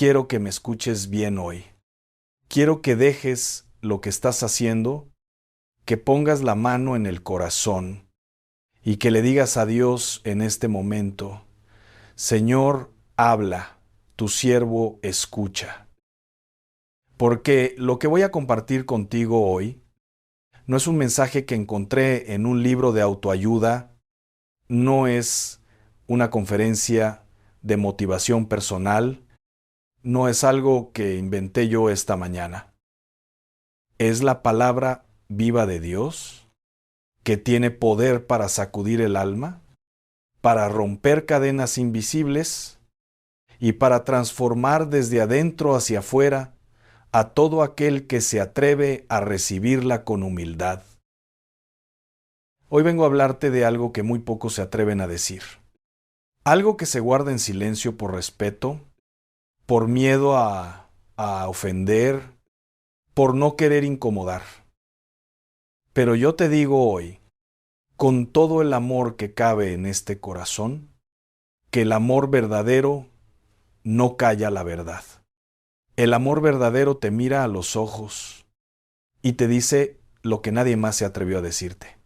quiero que me escuches bien hoy. Quiero que dejes lo que estás haciendo, que pongas la mano en el corazón y que le digas a Dios en este momento: Señor, habla, tu siervo escucha. Porque lo que voy a compartir contigo hoy no es un mensaje que encontré en un libro de autoayuda, no es una conferencia de motivación personal, no es algo que inventé yo esta mañana. Es la palabra viva de Dios que tiene poder para sacudir el alma, para romper cadenas invisibles y para transformar desde adentro hacia afuera a todo aquel que se atreve a recibirla con humildad. Hoy vengo a hablarte de algo que muy pocos se atreven a decir. Algo que se guarda en silencio por respeto, por miedo a ofender, por no querer incomodar. Pero yo te digo hoy, con todo el amor que cabe en este corazón, que el amor verdadero no calla la verdad. El amor verdadero te mira a los ojos y te dice lo que nadie más se atrevió a decirte.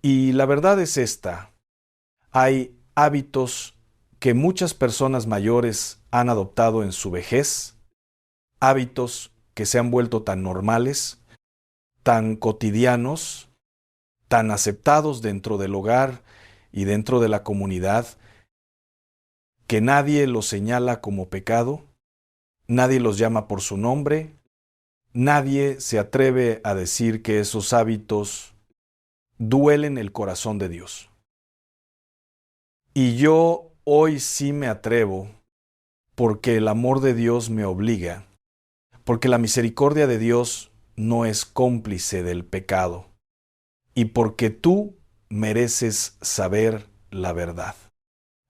Y la verdad es esta: hay hábitos que muchas personas mayores han adoptado en su vejez, hábitos que se han vuelto tan normales, tan cotidianos, tan aceptados dentro del hogar y dentro de la comunidad, que nadie los señala como pecado, nadie los llama por su nombre, nadie se atreve a decir que esos hábitos duelen el corazón de Dios. Y yo hoy sí me atrevo, porque el amor de Dios me obliga, porque la misericordia de Dios no es cómplice del pecado, y porque tú mereces saber la verdad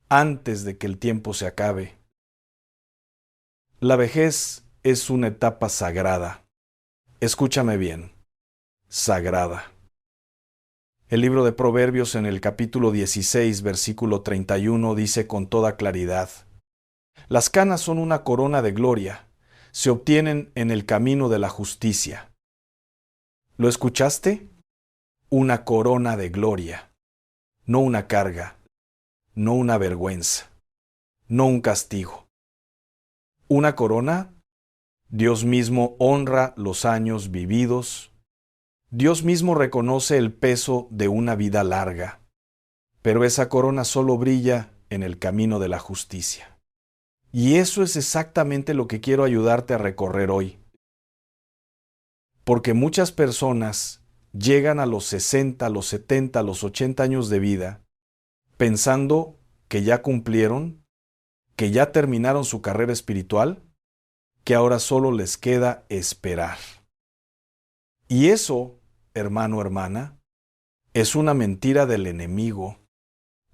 antes de que el tiempo se acabe. La vejez es una etapa sagrada. Escúchame bien, sagrada. El libro de Proverbios en el capítulo 16, versículo 31 dice con toda claridad: las canas son una corona de gloria, se obtienen en el camino de la justicia. ¿Lo escuchaste? Una corona de gloria, no una carga, no una vergüenza, no un castigo. Una corona, Dios mismo honra los años vividos, Dios mismo reconoce el peso de una vida larga, pero esa corona solo brilla en el camino de la justicia. Y eso es exactamente lo que quiero ayudarte a recorrer hoy. Porque muchas personas llegan a los 60, a los 70, a los 80 años de vida pensando que ya cumplieron, que ya terminaron su carrera espiritual, que ahora solo les queda esperar. Y eso, hermano, hermana, es una mentira del enemigo.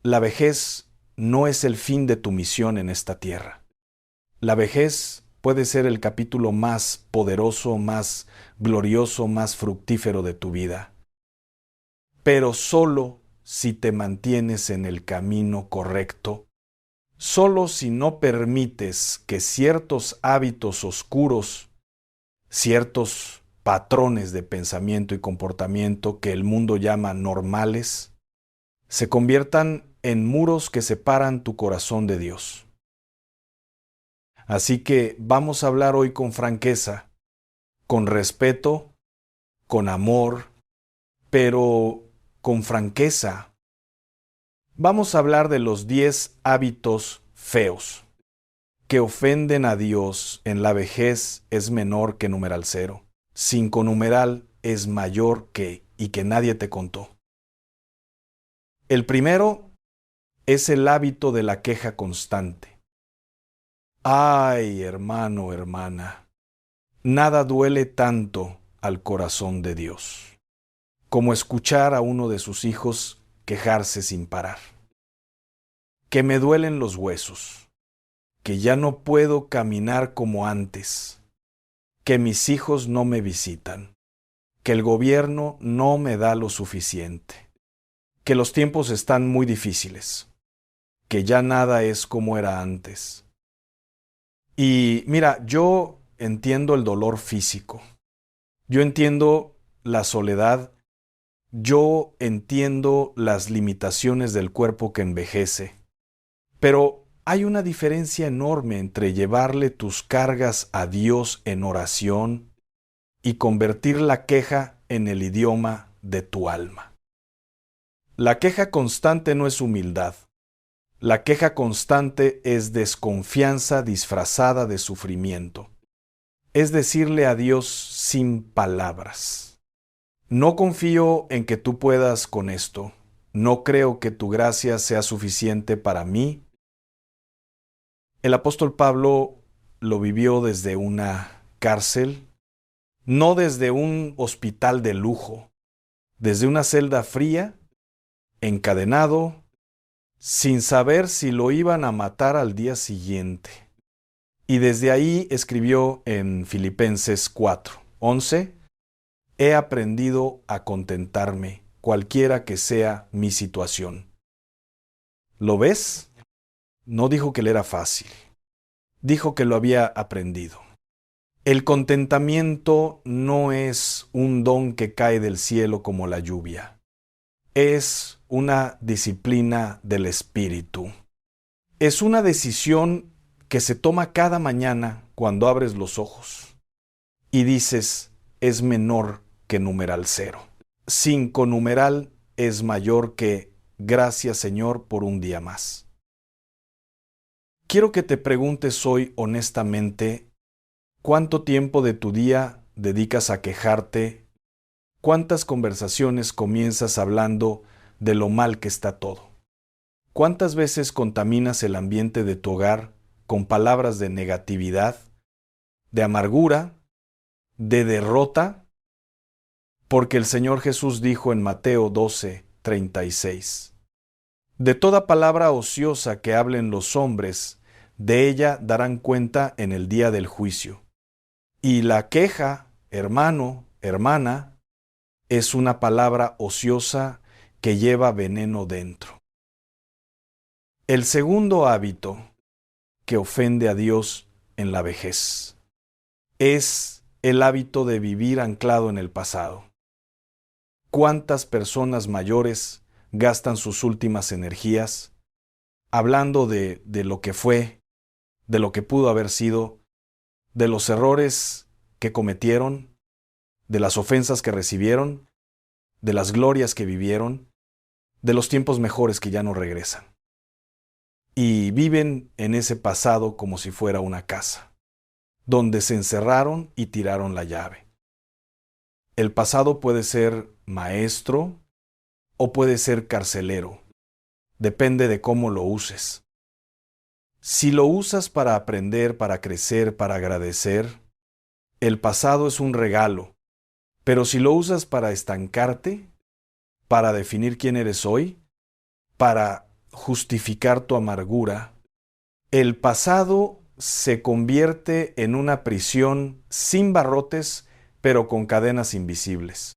La vejez no es el fin de tu misión en esta tierra. La vejez puede ser el capítulo más poderoso, más glorioso, más fructífero de tu vida, pero solo si te mantienes en el camino correcto, solo si no permites que ciertos hábitos oscuros, ciertos patrones de pensamiento y comportamiento que el mundo llama normales, se conviertan en muros que separan tu corazón de Dios. Así que vamos a hablar hoy con franqueza, con respeto, con amor, pero con franqueza. Vamos a hablar de los 10 hábitos feos que ofenden a Dios en la vejez. Es menor que numeral 0. 5 numeral es mayor que y que nadie te contó. El primero es el hábito de la queja constante. Ay, hermano, hermana, nada duele tanto al corazón de Dios como escuchar a uno de sus hijos quejarse sin parar. Que me duelen los huesos, que ya no puedo caminar como antes, que mis hijos no me visitan, que el gobierno no me da lo suficiente, que los tiempos están muy difíciles, que ya nada es como era antes. Y mira, yo entiendo el dolor físico, yo entiendo la soledad, yo entiendo las limitaciones del cuerpo que envejece, pero hay una diferencia enorme entre llevarle tus cargas a Dios en oración y convertir la queja en el idioma de tu alma. La queja constante no es humildad. La queja constante es desconfianza disfrazada de sufrimiento. Es decirle a Dios sin palabras: no confío en que tú puedas con esto. No creo que tu gracia sea suficiente para mí. El apóstol Pablo lo vivió desde una cárcel, no desde un hospital de lujo, desde una celda fría, encadenado, sin saber si lo iban a matar al día siguiente. Y desde ahí escribió en Filipenses 4:11: he aprendido a contentarme, cualquiera que sea mi situación. ¿Lo ves? No dijo que le era fácil, dijo que lo había aprendido. El contentamiento no es un don que cae del cielo como la lluvia. Es una disciplina del espíritu. Es una decisión que se toma cada mañana cuando abres los ojos y dices: es menor que numeral 0. 5 numeral es mayor que gracias, Señor, por un día más. Quiero que te preguntes hoy honestamente: ¿cuánto tiempo de tu día dedicas a quejarte? ¿Cuántas conversaciones comienzas hablando de lo mal que está todo? ¿Cuántas veces contaminas el ambiente de tu hogar con palabras de negatividad, de amargura, de derrota? Porque el Señor Jesús dijo en Mateo 12:36: de toda palabra ociosa que hablen los hombres, de ella darán cuenta en el día del juicio. Y la queja, hermano, hermana, es una palabra ociosa que lleva veneno dentro. El segundo hábito que ofende a Dios en la vejez es el hábito de vivir anclado en el pasado. ¿Cuántas personas mayores gastan sus últimas energías hablando de lo que fue, de lo que pudo haber sido, de los errores que cometieron, de las ofensas que recibieron, de las glorias que vivieron, de los tiempos mejores que ya no regresan? Y viven en ese pasado como si fuera una casa, donde se encerraron y tiraron la llave. El pasado puede ser maestro o puede ser carcelero, depende de cómo lo uses. Si lo usas para aprender, para crecer, para agradecer, el pasado es un regalo. Pero si lo usas para estancarte, para definir quién eres hoy, para justificar tu amargura, el pasado se convierte en una prisión sin barrotes, pero con cadenas invisibles.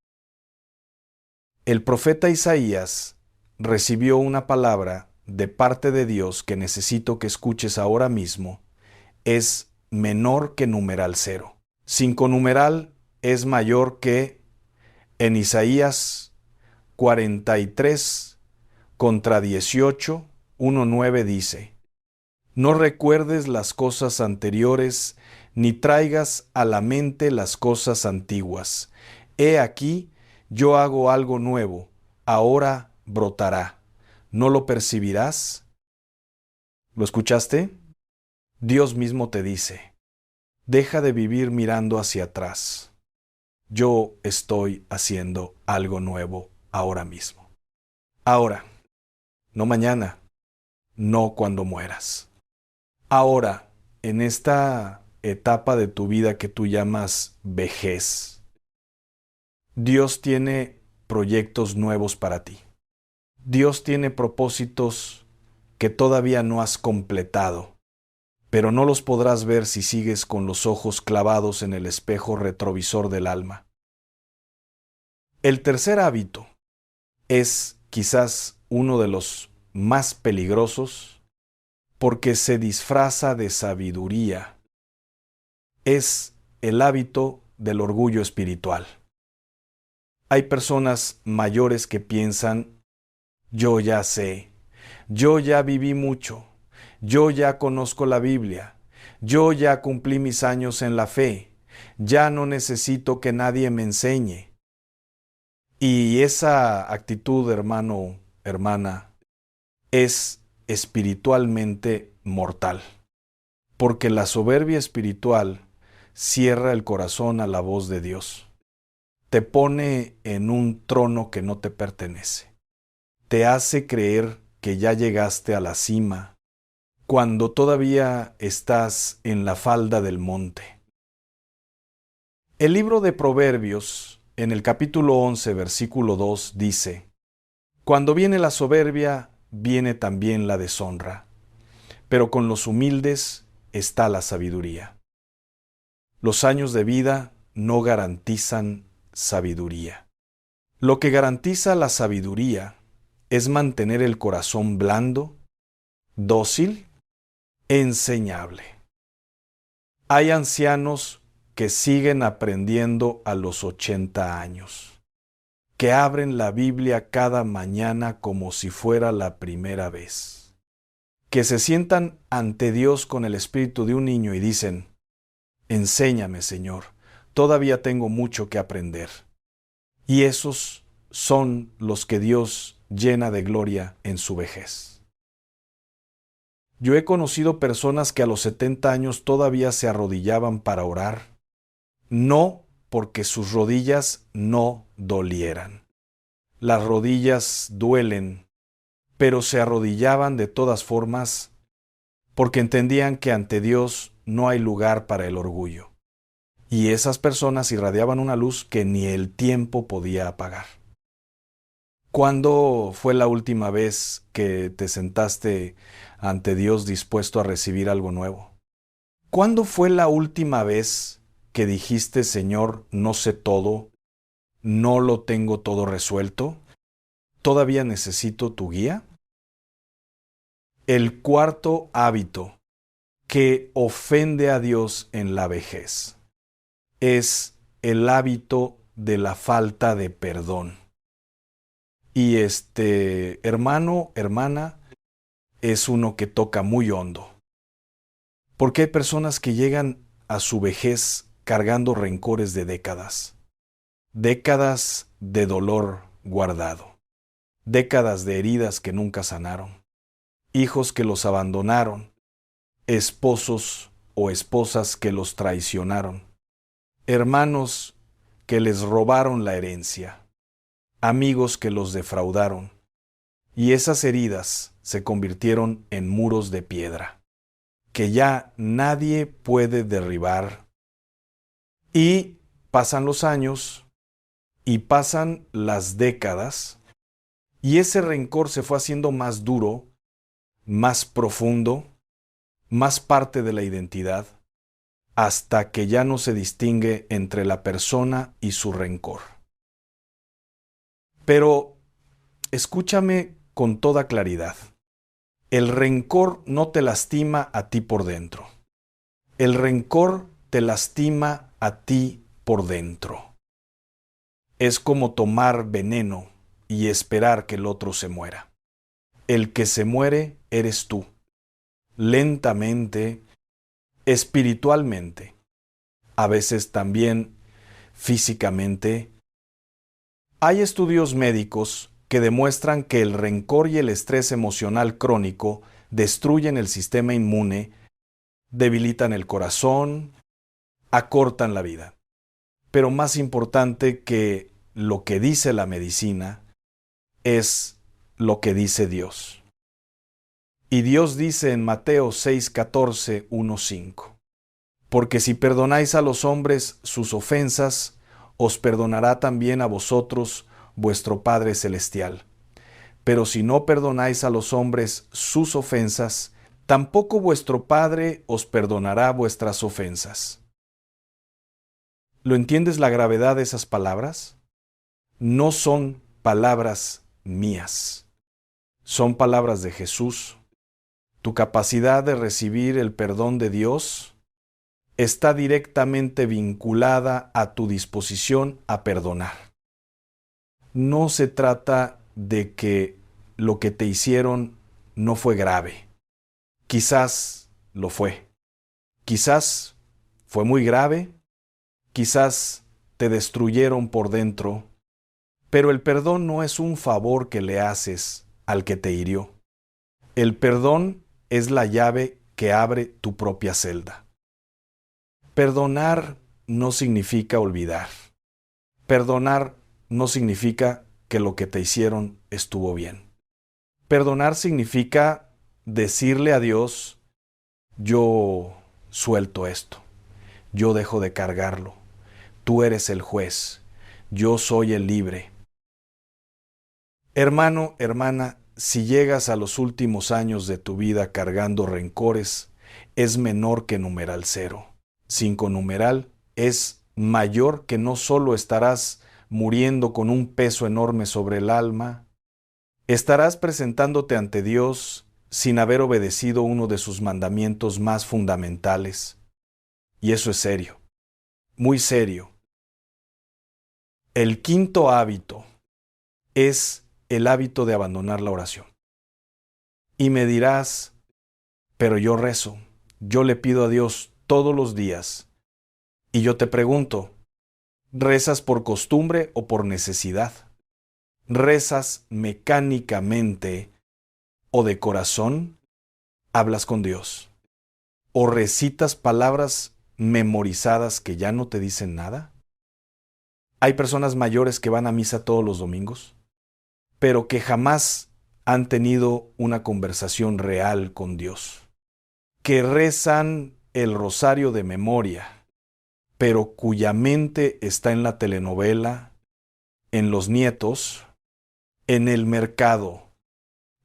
El profeta Isaías recibió una palabra de parte de Dios que necesito que escuches ahora mismo. Es menor que numeral 0. 5 numeral es mayor que en Isaías 43 contra 18, 1:9 dice: no recuerdes las cosas anteriores, ni traigas a la mente las cosas antiguas. He aquí, yo hago algo nuevo, ahora brotará. ¿No lo percibirás? ¿Lo escuchaste? Dios mismo te dice: deja de vivir mirando hacia atrás. Yo estoy haciendo algo nuevo ahora mismo. Ahora, no mañana, no cuando mueras. Ahora, en esta etapa de tu vida que tú llamas vejez, Dios tiene proyectos nuevos para ti. Dios tiene propósitos que todavía no has completado, pero no los podrás ver si sigues con los ojos clavados en el espejo retrovisor del alma. El tercer hábito es quizás uno de los más peligrosos porque se disfraza de sabiduría es el hábito del orgullo espiritual. Hay personas mayores que piensan, yo ya sé, yo ya viví mucho, yo ya conozco la Biblia, yo ya cumplí mis años en la fe, ya no necesito que nadie me enseñe. Y esa actitud, hermano, hermana, es espiritualmente mortal, porque la soberbia espiritual cierra el corazón a la voz de Dios, te pone en un trono que no te pertenece, te hace creer que ya llegaste a la cima, cuando todavía estás en la falda del monte. El libro de Proverbios, en el capítulo 11, versículo 2, dice, cuando viene la soberbia, viene también la deshonra, pero con los humildes está la sabiduría. Los años de vida no garantizan sabiduría. Lo que garantiza la sabiduría es mantener el corazón blando, dócil, enseñable. Hay ancianos que siguen aprendiendo a los 80 años, que abren la Biblia cada mañana como si fuera la primera vez, que se sientan ante Dios con el espíritu de un niño y dicen, enséñame, Señor, todavía tengo mucho que aprender. Y esos son los que Dios llena de gloria en su vejez. Yo he conocido personas que a los 70 años todavía se arrodillaban para orar, no porque sus rodillas no dolieran. Las rodillas duelen, pero se arrodillaban de todas formas porque entendían que ante Dios no hay lugar para el orgullo. Y esas personas irradiaban una luz que ni el tiempo podía apagar. ¿Cuándo fue la última vez que te sentaste ante Dios dispuesto a recibir algo nuevo? ¿Cuándo fue la última vez que dijiste, Señor, no sé todo, no lo tengo todo resuelto, todavía necesito tu guía? El cuarto hábito que ofende a Dios en la vejez es el hábito de la falta de perdón. Y hermano, hermana, es uno que toca muy hondo. Porque hay personas que llegan a su vejez cargando rencores de décadas. Décadas de dolor guardado. Décadas de heridas que nunca sanaron. Hijos que los abandonaron. Esposos o esposas que los traicionaron. Hermanos que les robaron la herencia. Amigos que los defraudaron. Y esas heridas se convirtieron en muros de piedra, que ya nadie puede derribar. Y pasan los años, y pasan las décadas, y ese rencor se fue haciendo más duro, más profundo, más parte de la identidad, hasta que ya no se distingue entre la persona y su rencor. Pero escúchame con toda claridad. El rencor no te lastima a ti por dentro. El rencor te lastima a ti por dentro. Es como tomar veneno y esperar que el otro se muera. El que se muere eres tú. Lentamente, espiritualmente, a veces también físicamente. Hay estudios médicos que demuestran que el rencor y el estrés emocional crónico destruyen el sistema inmune, debilitan el corazón, acortan la vida. Pero más importante que lo que dice la medicina es lo que dice Dios. Y Dios dice en Mateo 6:14, 1:5, porque si perdonáis a los hombres sus ofensas, os perdonará también a vosotros vuestro Padre Celestial. Pero si no perdonáis a los hombres sus ofensas, tampoco vuestro Padre os perdonará vuestras ofensas. ¿Lo entiendes la gravedad de esas palabras? No son palabras mías. Son palabras de Jesús. Tu capacidad de recibir el perdón de Dios está directamente vinculada a tu disposición a perdonar. No se trata de que lo que te hicieron no fue grave. Quizás lo fue. Quizás fue muy grave. Quizás te destruyeron por dentro. Pero el perdón no es un favor que le haces al que te hirió. El perdón es la llave que abre tu propia celda. Perdonar no significa olvidar. Perdonar no significa que lo que te hicieron estuvo bien. Perdonar significa decirle a Dios, yo suelto esto, yo dejo de cargarlo, tú eres el juez, yo soy el libre. Hermano, hermana, si llegas a los últimos años de tu vida cargando rencores, es menor que numeral 0. 5 numeral es mayor que no solo estarás muriendo con un peso enorme sobre el alma, estarás presentándote ante Dios sin haber obedecido uno de sus mandamientos más fundamentales. Y eso es serio, muy serio. El quinto hábito es el hábito de abandonar la oración. Y me dirás, pero yo rezo, yo le pido a Dios todos los días. Y yo te pregunto, ¿rezas por costumbre o por necesidad? ¿Rezas mecánicamente o de corazón? ¿Hablas con Dios? ¿O recitas palabras memorizadas que ya no te dicen nada? Hay personas mayores que van a misa todos los domingos, pero que jamás han tenido una conversación real con Dios, que rezan el rosario de memoria, pero cuya mente está en la telenovela, en los nietos, en el mercado,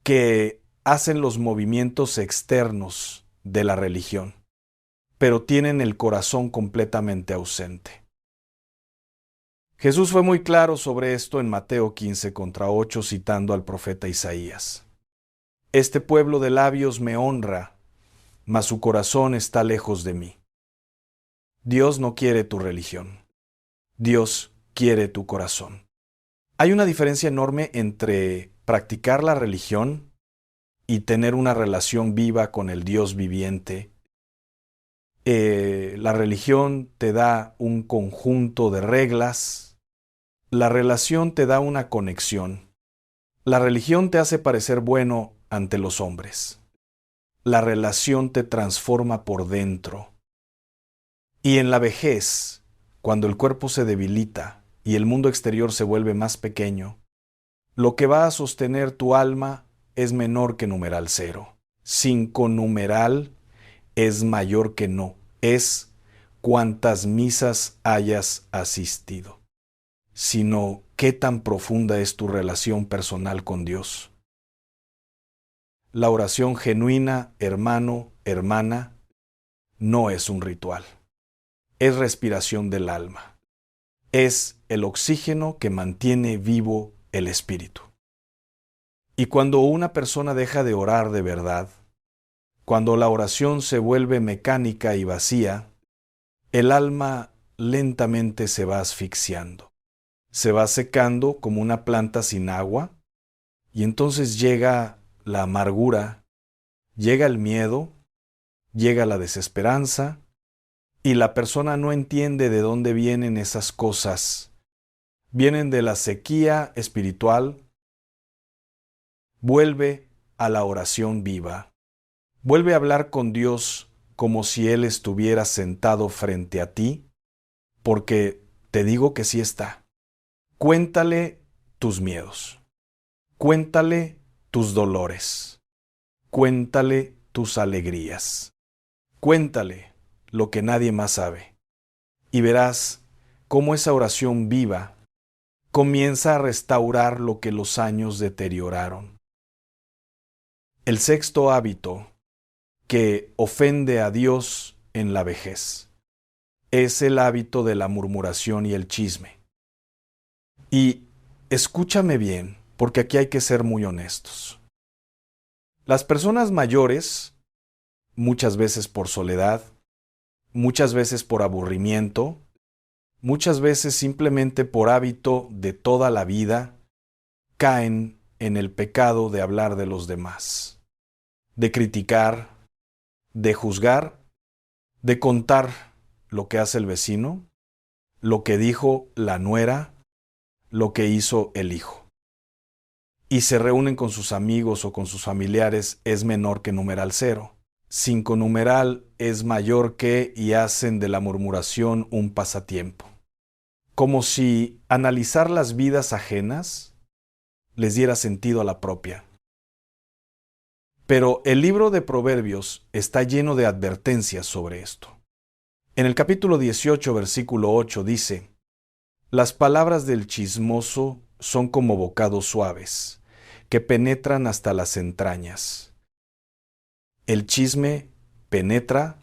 que hacen los movimientos externos de la religión, pero tienen el corazón completamente ausente. Jesús fue muy claro sobre esto en Mateo 15:8, citando al profeta Isaías. Este pueblo de labios me honra, mas su corazón está lejos de mí. Dios no quiere tu religión. Dios quiere tu corazón. Hay una diferencia enorme entre practicar la religión y tener una relación viva con el Dios viviente. La religión te da un conjunto de reglas. La relación te da una conexión. La religión te hace parecer bueno ante los hombres. La relación te transforma por dentro. Y en la vejez, cuando el cuerpo se debilita y el mundo exterior se vuelve más pequeño, lo que va a sostener tu alma es menor que numeral 0. 5 numeral es mayor que no. Es cuántas misas hayas asistido, sino qué tan profunda es tu relación personal con Dios. La oración genuina, hermano, hermana, no es un ritual. Es respiración del alma. Es el oxígeno que mantiene vivo el espíritu. Y cuando una persona deja de orar de verdad, cuando la oración se vuelve mecánica y vacía, el alma lentamente se va asfixiando. Se va secando como una planta sin agua, y entonces llega la amargura, llega el miedo, llega la desesperanza, y la persona no entiende de dónde vienen esas cosas. Vienen de la sequía espiritual. Vuelve a la oración viva. Vuelve a hablar con Dios como si Él estuviera sentado frente a ti, porque te digo que sí está. Cuéntale tus miedos. Cuéntale tus dolores. Cuéntale tus alegrías. Cuéntale lo que nadie más sabe. Y verás cómo esa oración viva comienza a restaurar lo que los años deterioraron. El sexto hábito que ofende a Dios en la vejez es el hábito de la murmuración y el chisme. Y escúchame bien, porque aquí hay que ser muy honestos. Las personas mayores, muchas veces por soledad, muchas veces por aburrimiento, muchas veces simplemente por hábito de toda la vida, caen en el pecado de hablar de los demás, de criticar, de juzgar, de contar lo que hace el vecino, lo que dijo la nuera, lo que hizo el hijo. Y se reúnen con sus amigos o con sus familiares, es menor que numeral 0. 5 numeral es mayor que, y hacen de la murmuración un pasatiempo. Como si analizar las vidas ajenas les diera sentido a la propia. Pero el libro de Proverbios está lleno de advertencias sobre esto. En el capítulo 18, versículo 8 dice: las palabras del chismoso son como bocados suaves, que penetran hasta las entrañas. El chisme penetra,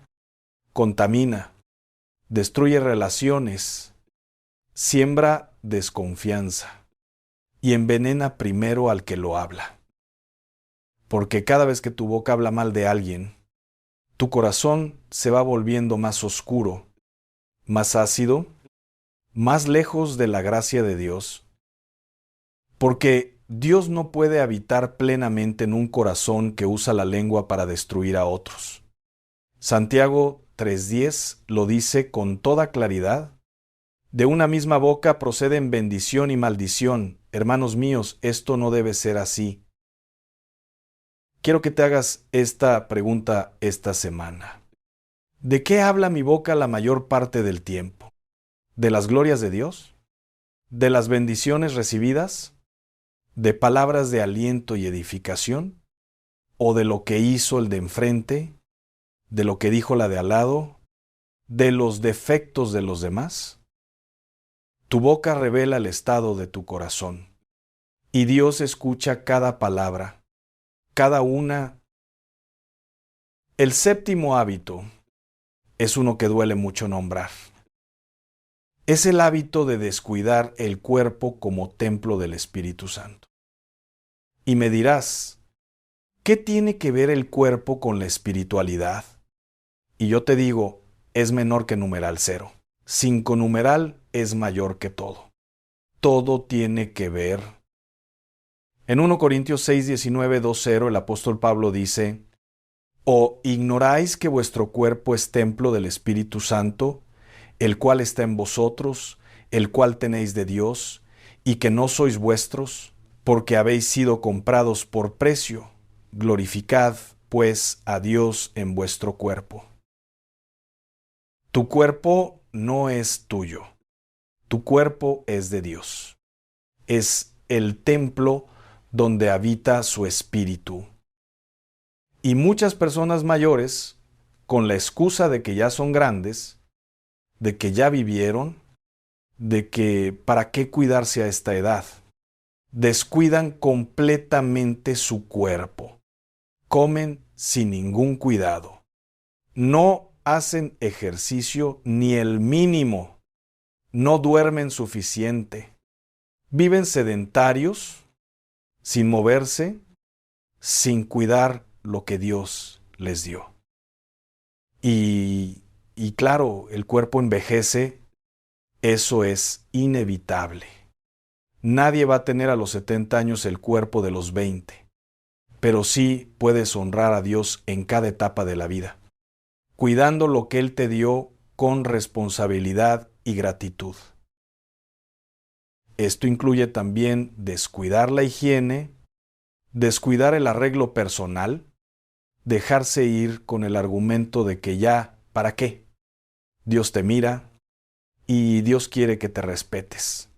contamina, destruye relaciones, siembra desconfianza y envenena primero al que lo habla. Porque cada vez que tu boca habla mal de alguien, tu corazón se va volviendo más oscuro, más ácido, más lejos de la gracia de Dios, porque Dios no puede habitar plenamente en un corazón que usa la lengua para destruir a otros. Santiago 3:10 lo dice con toda claridad: de una misma boca proceden bendición y maldición. Hermanos míos, esto no debe ser así. Quiero que te hagas esta pregunta esta semana. ¿De qué habla mi boca la mayor parte del tiempo? ¿De las glorias de Dios? ¿De las bendiciones recibidas? ¿De palabras de aliento y edificación? ¿O de lo que hizo el de enfrente? ¿De lo que dijo la de al lado? ¿De los defectos de los demás? Tu boca revela el estado de tu corazón, y Dios escucha cada palabra, cada una. El séptimo hábito es uno que duele mucho nombrar. Es el hábito de descuidar el cuerpo como templo del Espíritu Santo. Y me dirás, ¿qué tiene que ver el cuerpo con la espiritualidad? Y yo te digo, es menor que numeral 0. 5 numeral es mayor que todo. Todo tiene que ver. En 1 Corintios 6:19, 2:0, el apóstol Pablo dice: ¿o ignoráis que vuestro cuerpo es templo del Espíritu Santo, el cual está en vosotros, el cual tenéis de Dios, y que no sois vuestros, porque habéis sido comprados por precio? Glorificad, pues, a Dios en vuestro cuerpo. Tu cuerpo no es tuyo. Tu cuerpo es de Dios. Es el templo donde habita su Espíritu. Y muchas personas mayores, con la excusa de que ya son grandes, de que ya vivieron, de que para qué cuidarse a esta edad, descuidan completamente su cuerpo. Comen sin ningún cuidado. No hacen ejercicio ni el mínimo. No duermen suficiente. Viven sedentarios, sin moverse, sin cuidar lo que Dios les dio. Y claro, el cuerpo envejece, eso es inevitable. Nadie va a tener a los 70 años el cuerpo de los 20, pero sí puedes honrar a Dios en cada etapa de la vida, cuidando lo que Él te dio con responsabilidad y gratitud. Esto incluye también descuidar la higiene, descuidar el arreglo personal, dejarse ir con el argumento de que ya, ¿para qué? Dios te mira y Dios quiere que te respetes.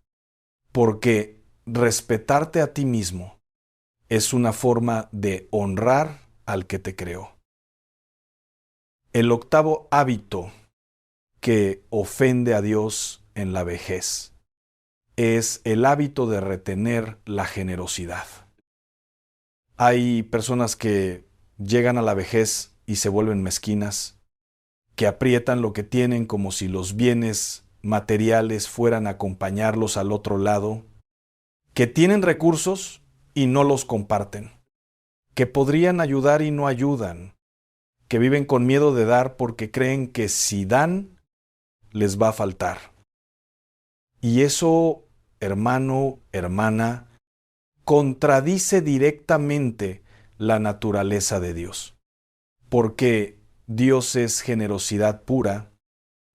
Porque respetarte a ti mismo es una forma de honrar al que te creó. El octavo hábito que ofende a Dios en la vejez es el hábito de retener la generosidad. Hay personas que llegan a la vejez y se vuelven mezquinas, que aprietan lo que tienen como si los bienes materiales fueran a acompañarlos al otro lado, que tienen recursos y no los comparten, que podrían ayudar y no ayudan, que viven con miedo de dar porque creen que si dan, les va a faltar. Y eso, hermano, hermana, contradice directamente la naturaleza de Dios. Porque Dios es generosidad pura,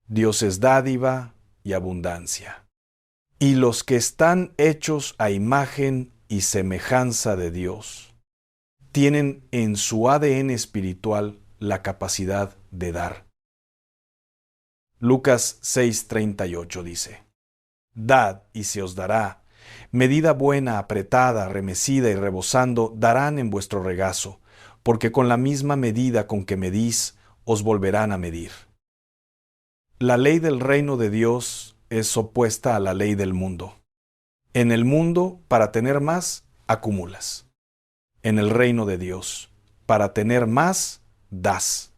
Dios es dádiva y abundancia. Y los que están hechos a imagen y semejanza de Dios tienen en su ADN espiritual la capacidad de dar. Lucas 6:38 dice: Dad y se os dará, medida buena, apretada, remecida y rebosando, darán en vuestro regazo, porque con la misma medida con que medís, os volverán a medir. La ley del reino de Dios es opuesta a la ley del mundo. En el mundo, para tener más, acumulas. En el reino de Dios, para tener más, das.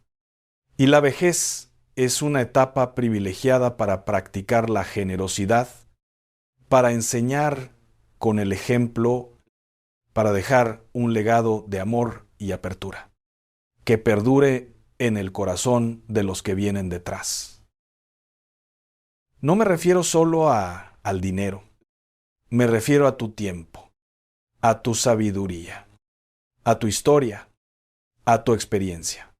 Y la vejez es una etapa privilegiada para practicar la generosidad, para enseñar con el ejemplo, para dejar un legado de amor y apertura, que perdure en el corazón de los que vienen detrás. No me refiero solo al dinero, me refiero a tu tiempo, a tu sabiduría, a tu historia, a tu experiencia.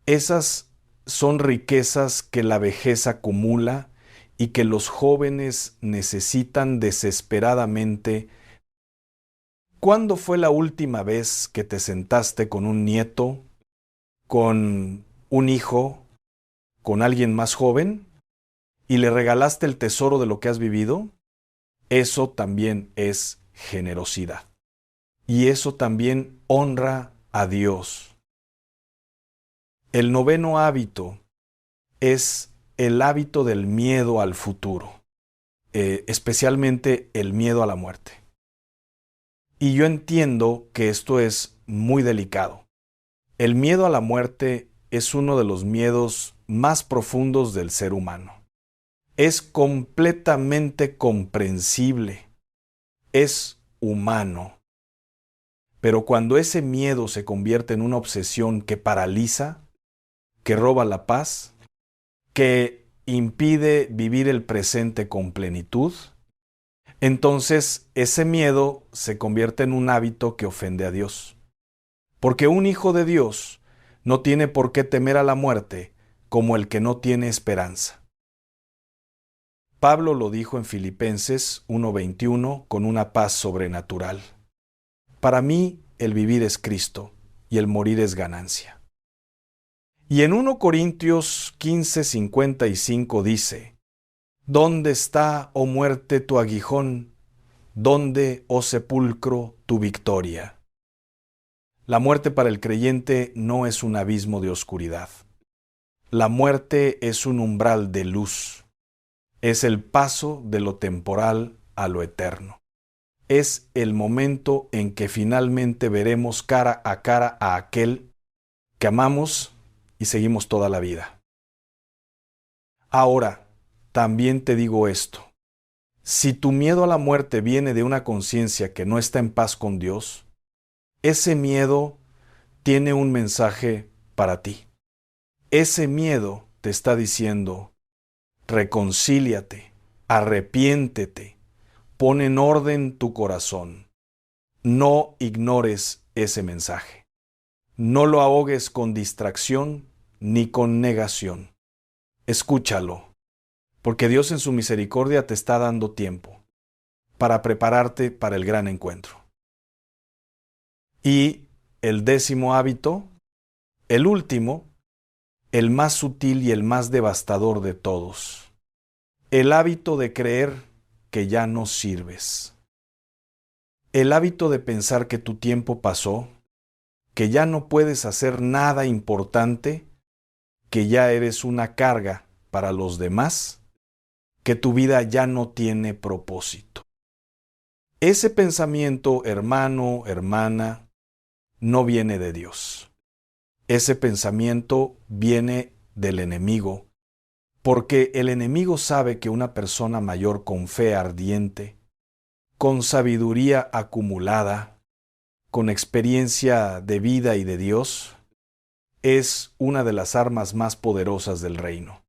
Esas son riquezas que la vejez acumula y que los jóvenes necesitan desesperadamente. ¿Cuándo fue la última vez que te sentaste con un nieto, con un hijo, con alguien más joven y le regalaste el tesoro de lo que has vivido? Eso también es generosidad. Y eso también honra a Dios. El noveno hábito es el hábito del miedo al futuro, especialmente el miedo a la muerte. Y yo entiendo que esto es muy delicado. El miedo a la muerte es uno de los miedos más profundos del ser humano. Es completamente comprensible. Es humano. Pero cuando ese miedo se convierte en una obsesión que paraliza, que roba la paz, que impide vivir el presente con plenitud, entonces ese miedo se convierte en un hábito que ofende a Dios. Porque un hijo de Dios no tiene por qué temer a la muerte como el que no tiene esperanza. Pablo lo dijo en Filipenses 1:21 con una paz sobrenatural. Para mí el vivir es Cristo y el morir es ganancia. Y en 1 Corintios 15:55 dice: ¿Dónde está, oh muerte, tu aguijón? ¿Dónde, oh sepulcro, tu victoria? La muerte para el creyente no es un abismo de oscuridad. La muerte es un umbral de luz. Es el paso de lo temporal a lo eterno. Es el momento en que finalmente veremos cara a aquel que amamos y seguimos toda la vida. Ahora, también te digo esto. Si tu miedo a la muerte viene de una conciencia que no está en paz con Dios, ese miedo tiene un mensaje para ti. Ese miedo te está diciendo: reconcíliate, arrepiéntete, pon en orden tu corazón. No ignores ese mensaje. No lo ahogues con distracción ni con negación. Escúchalo, porque Dios en su misericordia te está dando tiempo para prepararte para el gran encuentro. Y el 10º hábito, el último, el más sutil y el más devastador de todos, el hábito de creer que ya no sirves. El hábito de pensar que tu tiempo pasó, que ya no puedes hacer nada importante, que ya eres una carga para los demás, que tu vida ya no tiene propósito. Ese pensamiento, hermano, hermana, no viene de Dios. Ese pensamiento viene del enemigo, porque el enemigo sabe que una persona mayor con fe ardiente, con sabiduría acumulada, con experiencia de vida y de Dios, es una de las armas más poderosas del reino.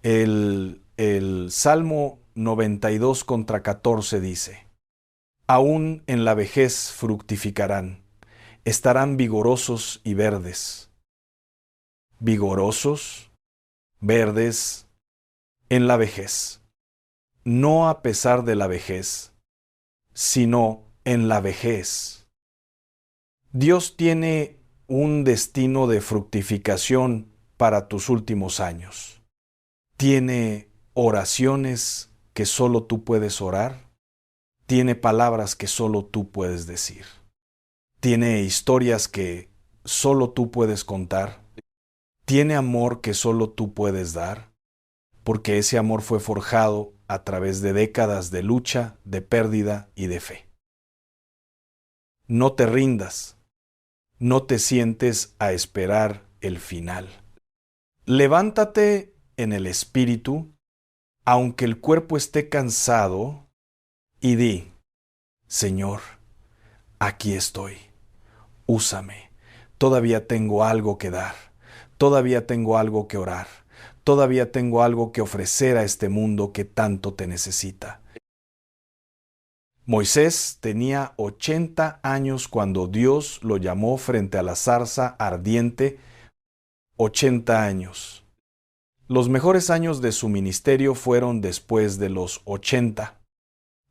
El Salmo 92 contra 14 dice: aún en la vejez fructificarán, estarán vigorosos y verdes. Vigorosos, verdes, en la vejez. No a pesar de la vejez, sino en la vejez. Dios tiene un destino de fructificación para tus últimos años. Tiene oraciones que solo tú puedes orar. Tiene palabras que solo tú puedes decir. Tiene historias que solo tú puedes contar. Tiene amor que solo tú puedes dar, porque ese amor fue forjado a través de décadas de lucha, de pérdida y de fe. No te rindas, no te sientes a esperar el final. Levántate en el espíritu, aunque el cuerpo esté cansado, y di: Señor, aquí estoy, úsame, todavía tengo algo que dar, todavía tengo algo que orar, todavía tengo algo que ofrecer a este mundo que tanto te necesita. Moisés tenía 80 años cuando Dios lo llamó frente a la zarza ardiente. 80 años. Los mejores años de su ministerio fueron después de los 80.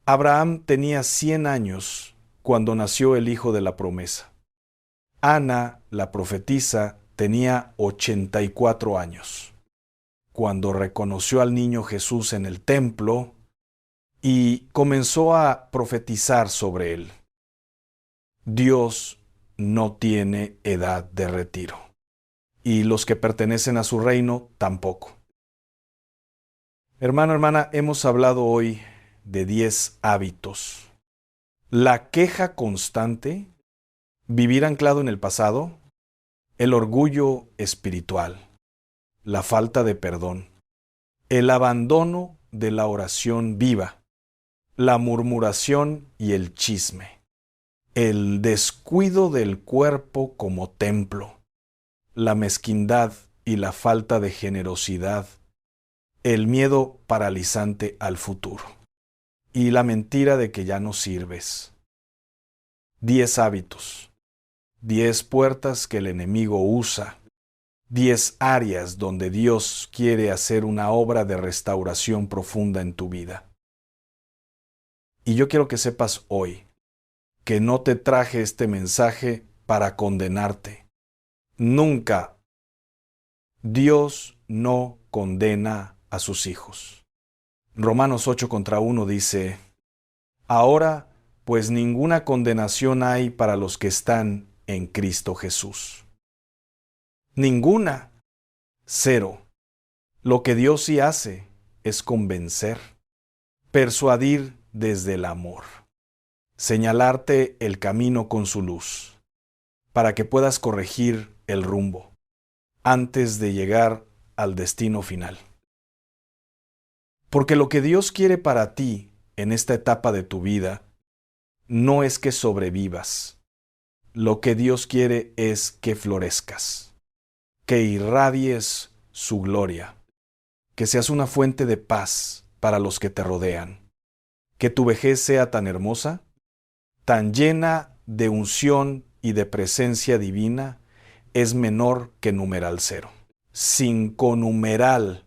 Abraham tenía 100 años cuando nació el hijo de la promesa. Ana, la profetisa, tenía 84 años cuando reconoció al niño Jesús en el templo y comenzó a profetizar sobre él. Dios no tiene edad de retiro, y los que pertenecen a su reino tampoco. Hermano, hermana, hemos hablado hoy de 10 hábitos. La queja constante, vivir anclado en el pasado, el orgullo espiritual, la falta de perdón, el abandono de la oración viva, la murmuración y el chisme, el descuido del cuerpo como templo, la mezquindad y la falta de generosidad, el miedo paralizante al futuro y la mentira de que ya no sirves. 10 hábitos, 10 puertas que el enemigo usa, 10 áreas donde Dios quiere hacer una obra de restauración profunda en tu vida. Y yo quiero que sepas hoy que no te traje este mensaje para condenarte. Nunca. Dios no condena a sus hijos. Romanos 8 contra 1 dice: ahora, pues ninguna condenación hay para los que están en Cristo Jesús. Ninguna. Cero. Lo que Dios sí hace es convencer, persuadir desde el amor, señalarte el camino con su luz, para que puedas corregir el rumbo antes de llegar al destino final. Porque lo que Dios quiere para ti en esta etapa de tu vida no es que sobrevivas. Lo que Dios quiere es que florezcas, que irradies su gloria, que seas una fuente de paz para los que te rodean, que tu vejez sea tan hermosa, tan llena de unción y de presencia divina, es menor que numeral 0. 5 numeral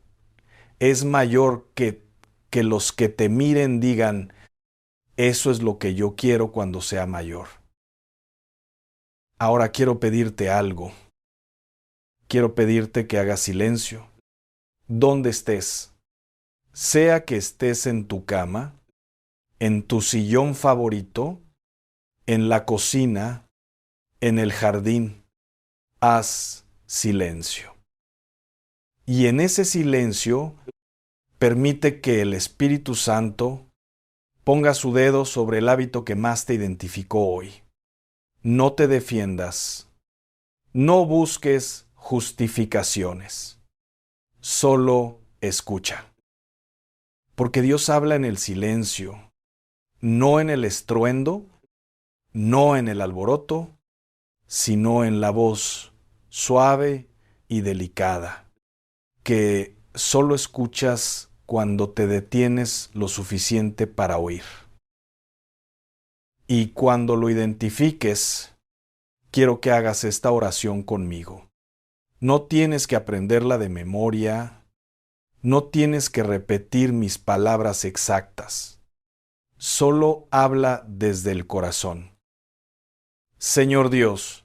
es mayor que los que te miren digan: eso es lo que yo quiero cuando sea mayor. Ahora quiero pedirte algo. Quiero pedirte que hagas silencio. Donde estés, sea que estés en tu cama, en tu sillón favorito, en la cocina, en el jardín, haz silencio. Y en ese silencio, permite que el Espíritu Santo ponga su dedo sobre el hábito que más te identificó hoy. No te defiendas. No busques justificaciones. Solo escucha. Porque Dios habla en el silencio, no en el estruendo, no en el alboroto, sino en la voz suave y delicada, que solo escuchas cuando te detienes lo suficiente para oír. Y cuando lo identifiques, quiero que hagas esta oración conmigo. No tienes que aprenderla de memoria, no tienes que repetir mis palabras exactas. Solo habla desde el corazón. Señor Dios,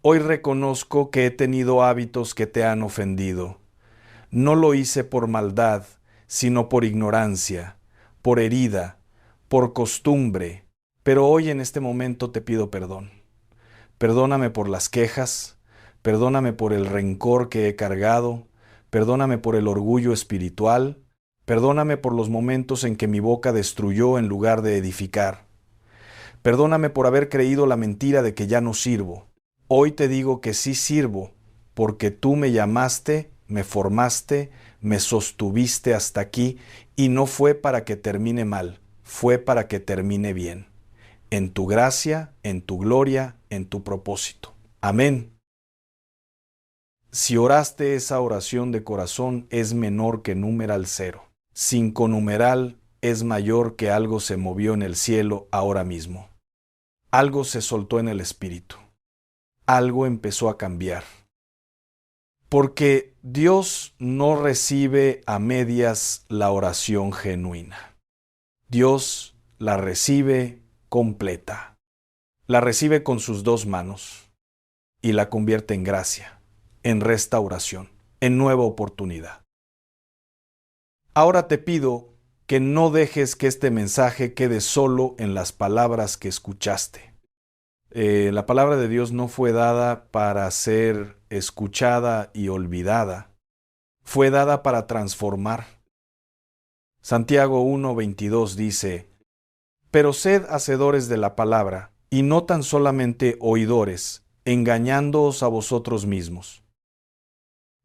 hoy reconozco que he tenido hábitos que te han ofendido. No lo hice por maldad, sino por ignorancia, por herida, por costumbre, pero hoy en este momento te pido perdón. Perdóname por las quejas, perdóname por el rencor que he cargado, perdóname por el orgullo espiritual, perdóname por los momentos en que mi boca destruyó en lugar de edificar. Perdóname por haber creído la mentira de que ya no sirvo. Hoy te digo que sí sirvo, porque tú me llamaste, me formaste, me sostuviste hasta aquí, y no fue para que termine mal, fue para que termine bien. En tu gracia, en tu gloria, en tu propósito. Amén. Si oraste esa oración de corazón, es menor que numeral 0. 5 numeral es mayor que algo se movió en el cielo ahora mismo. Algo se soltó en el espíritu. Algo empezó a cambiar. Porque Dios no recibe a medias la oración genuina. Dios la recibe completa. La recibe con sus 2 manos y la convierte en gracia, en restauración, en nueva oportunidad. Ahora te pido que no dejes que este mensaje quede solo en las palabras que escuchaste. La palabra de Dios no fue dada para ser escuchada y olvidada. Fue dada para transformar. Santiago 1:22 dice: Pero sed hacedores de la palabra, y no tan solamente oidores, engañándoos a vosotros mismos.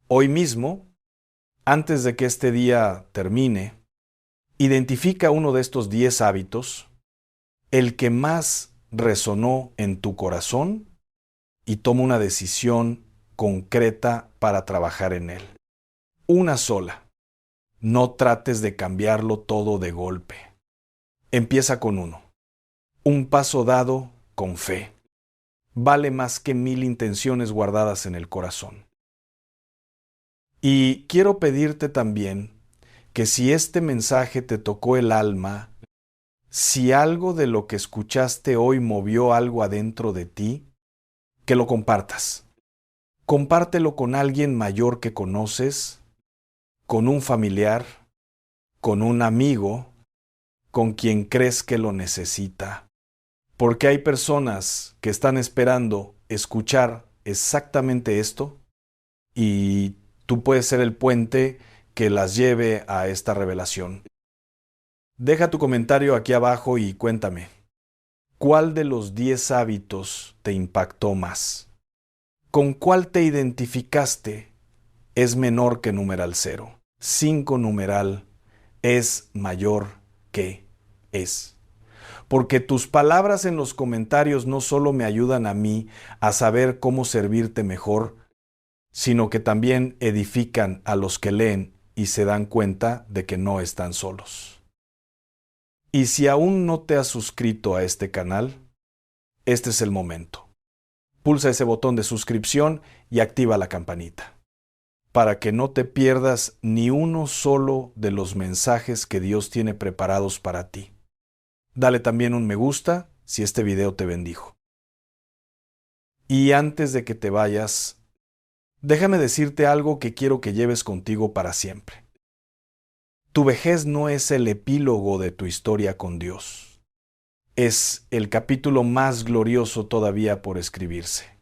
Hoy mismo, antes de que este día termine, identifica uno de estos 10 hábitos, el que más resonó en tu corazón, y toma una decisión concreta para trabajar en él. Una sola. No trates de cambiarlo todo de golpe. Empieza con uno. Un paso dado con fe vale más que 1000 intenciones guardadas en el corazón. Y quiero pedirte también que si este mensaje te tocó el alma, si algo de lo que escuchaste hoy movió algo adentro de ti, que lo compartas. Compártelo con alguien mayor que conoces, con un familiar, con un amigo, con quien crees que lo necesita. Porque hay personas que están esperando escuchar exactamente esto y tú puedes ser el puente que las lleve a esta revelación. Deja tu comentario aquí abajo y cuéntame, ¿cuál de los 10 hábitos te impactó más? ¿Con cuál te identificaste? Es menor que numeral 0. 5 numeral es mayor que es. Porque tus palabras en los comentarios no solo me ayudan a mí a saber cómo servirte mejor, sino que también edifican a los que leen y se dan cuenta de que no están solos. Y si aún no te has suscrito a este canal, este es el momento. Pulsa ese botón de suscripción y activa la campanita, para que no te pierdas ni uno solo de los mensajes que Dios tiene preparados para ti. Dale también un me gusta si este video te bendijo. Y antes de que te vayas, déjame decirte algo que quiero que lleves contigo para siempre. Tu vejez no es el epílogo de tu historia con Dios. Es el capítulo más glorioso todavía por escribirse.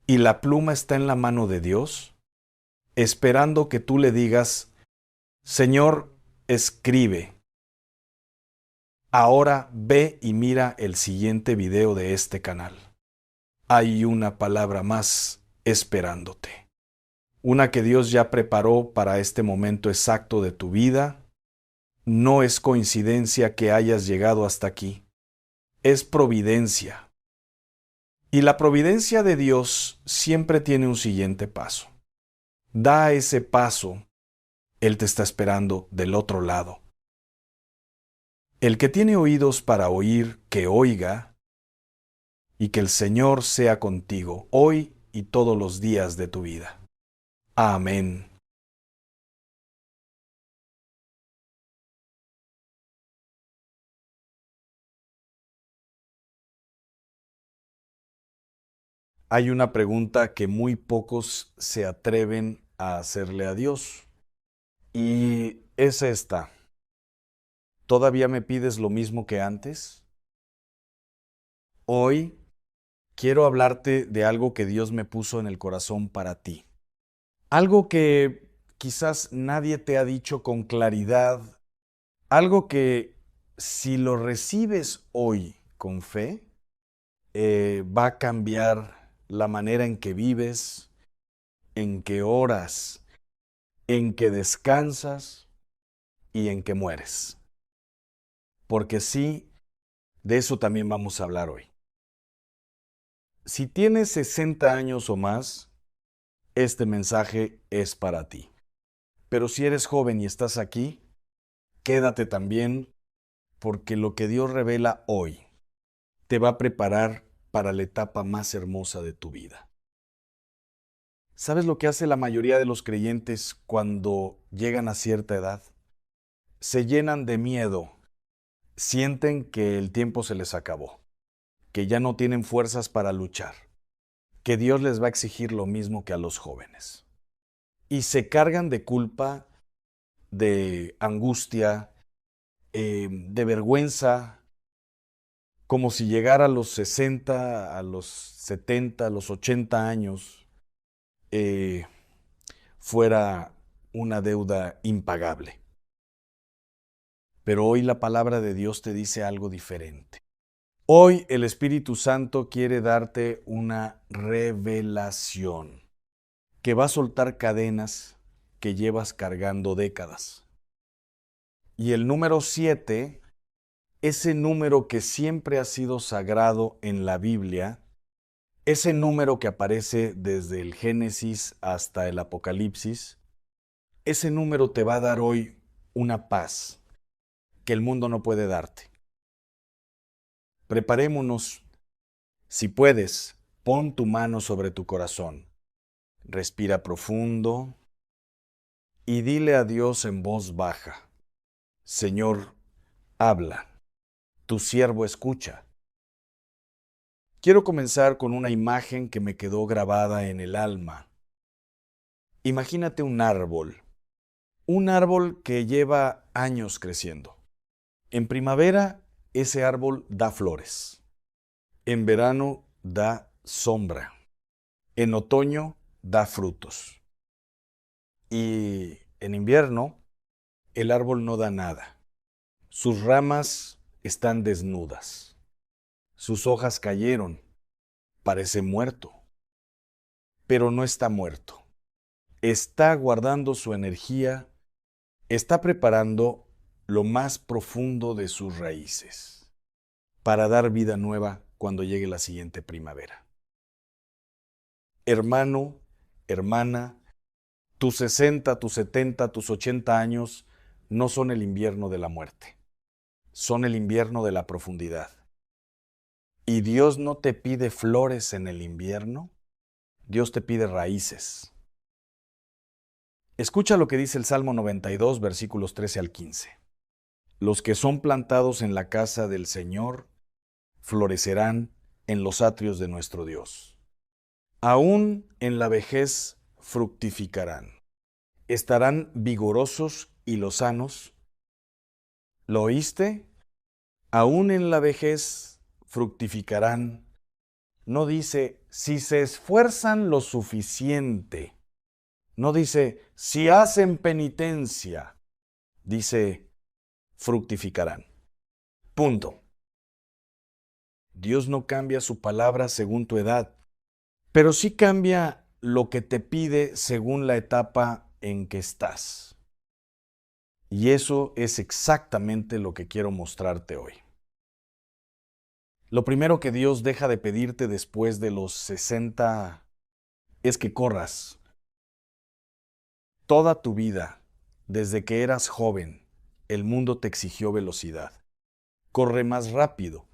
Y la pluma está en la mano de Dios, esperando que tú le digas: Señor, escribe. Ahora ve y mira el siguiente video de este canal. Hay una palabra más esperándote. Una que Dios ya preparó para este momento exacto de tu vida. No es coincidencia que hayas llegado hasta aquí. Es providencia. Y la providencia de Dios siempre tiene un siguiente paso. Da ese paso, Él te está esperando del otro lado. El que tiene oídos para oír, que oiga, y que el Señor sea contigo hoy y todos los días de tu vida. Amén. Hay una pregunta que muy pocos se atreven a hacerle a Dios, y es esta. ¿Todavía me pides lo mismo que antes? Hoy quiero hablarte de algo que Dios me puso en el corazón para ti. Algo que quizás nadie te ha dicho con claridad. Algo que si lo recibes hoy con fe, va a cambiar la manera en que vives, en que oras, en que descansas y en que mueres. Porque sí, de eso también vamos a hablar hoy. Si tienes 60 años o más, este mensaje es para ti. Pero si eres joven y estás aquí, quédate también, porque lo que Dios revela hoy te va a preparar para la etapa más hermosa de tu vida. ¿Sabes lo que hace la mayoría de los creyentes cuando llegan a cierta edad? Se llenan de miedo, sienten que el tiempo se les acabó, que ya no tienen fuerzas para luchar, que Dios les va a exigir lo mismo que a los jóvenes. Y se cargan de culpa, de angustia, de vergüenza, como si llegara a los 60, a los 70, a los 80 años, fuera una deuda impagable. Pero hoy la palabra de Dios te dice algo diferente. Hoy el Espíritu Santo quiere darte una revelación que va a soltar cadenas que llevas cargando décadas. Y el número 7, ese número que siempre ha sido sagrado en la Biblia, ese número que aparece desde el Génesis hasta el Apocalipsis, ese número te va a dar hoy una paz que el mundo no puede darte. Preparémonos. Si puedes, pon tu mano sobre tu corazón. Respira profundo y dile a Dios en voz baja: Señor, habla. Tu siervo escucha. Quiero comenzar con una imagen que me quedó grabada en el alma. Imagínate un árbol que lleva años creciendo. En primavera, ese árbol da flores. En verano, da sombra. En otoño, da frutos. Y en invierno, el árbol no da nada. Sus ramas están desnudas. Sus hojas cayeron. Parece muerto. Pero no está muerto. Está guardando su energía. Está preparando lo más profundo de sus raíces para dar vida nueva cuando llegue la siguiente primavera. Hermano, hermana, tus 60, tus 70, tus 80 años no son el invierno de la muerte. Son el invierno de la profundidad. ¿Y Dios no te pide flores en el invierno? Dios te pide raíces. Escucha lo que dice el Salmo 92, versículos 13 al 15. Los que son plantados en la casa del Señor florecerán en los atrios de nuestro Dios. Aún en la vejez fructificarán. Estarán vigorosos y lozanos. ¿Lo oíste? Aún en la vejez fructificarán. No dice si se esfuerzan lo suficiente. No dice si hacen penitencia. Dice fructificarán. Punto. Dios no cambia su palabra según tu edad, pero sí cambia lo que te pide según la etapa en que estás. Y eso es exactamente lo que quiero mostrarte hoy. Lo primero que Dios deja de pedirte después de los 60 es que corras. Toda tu vida, desde que eras joven, el mundo te exigió velocidad. Corre más rápido,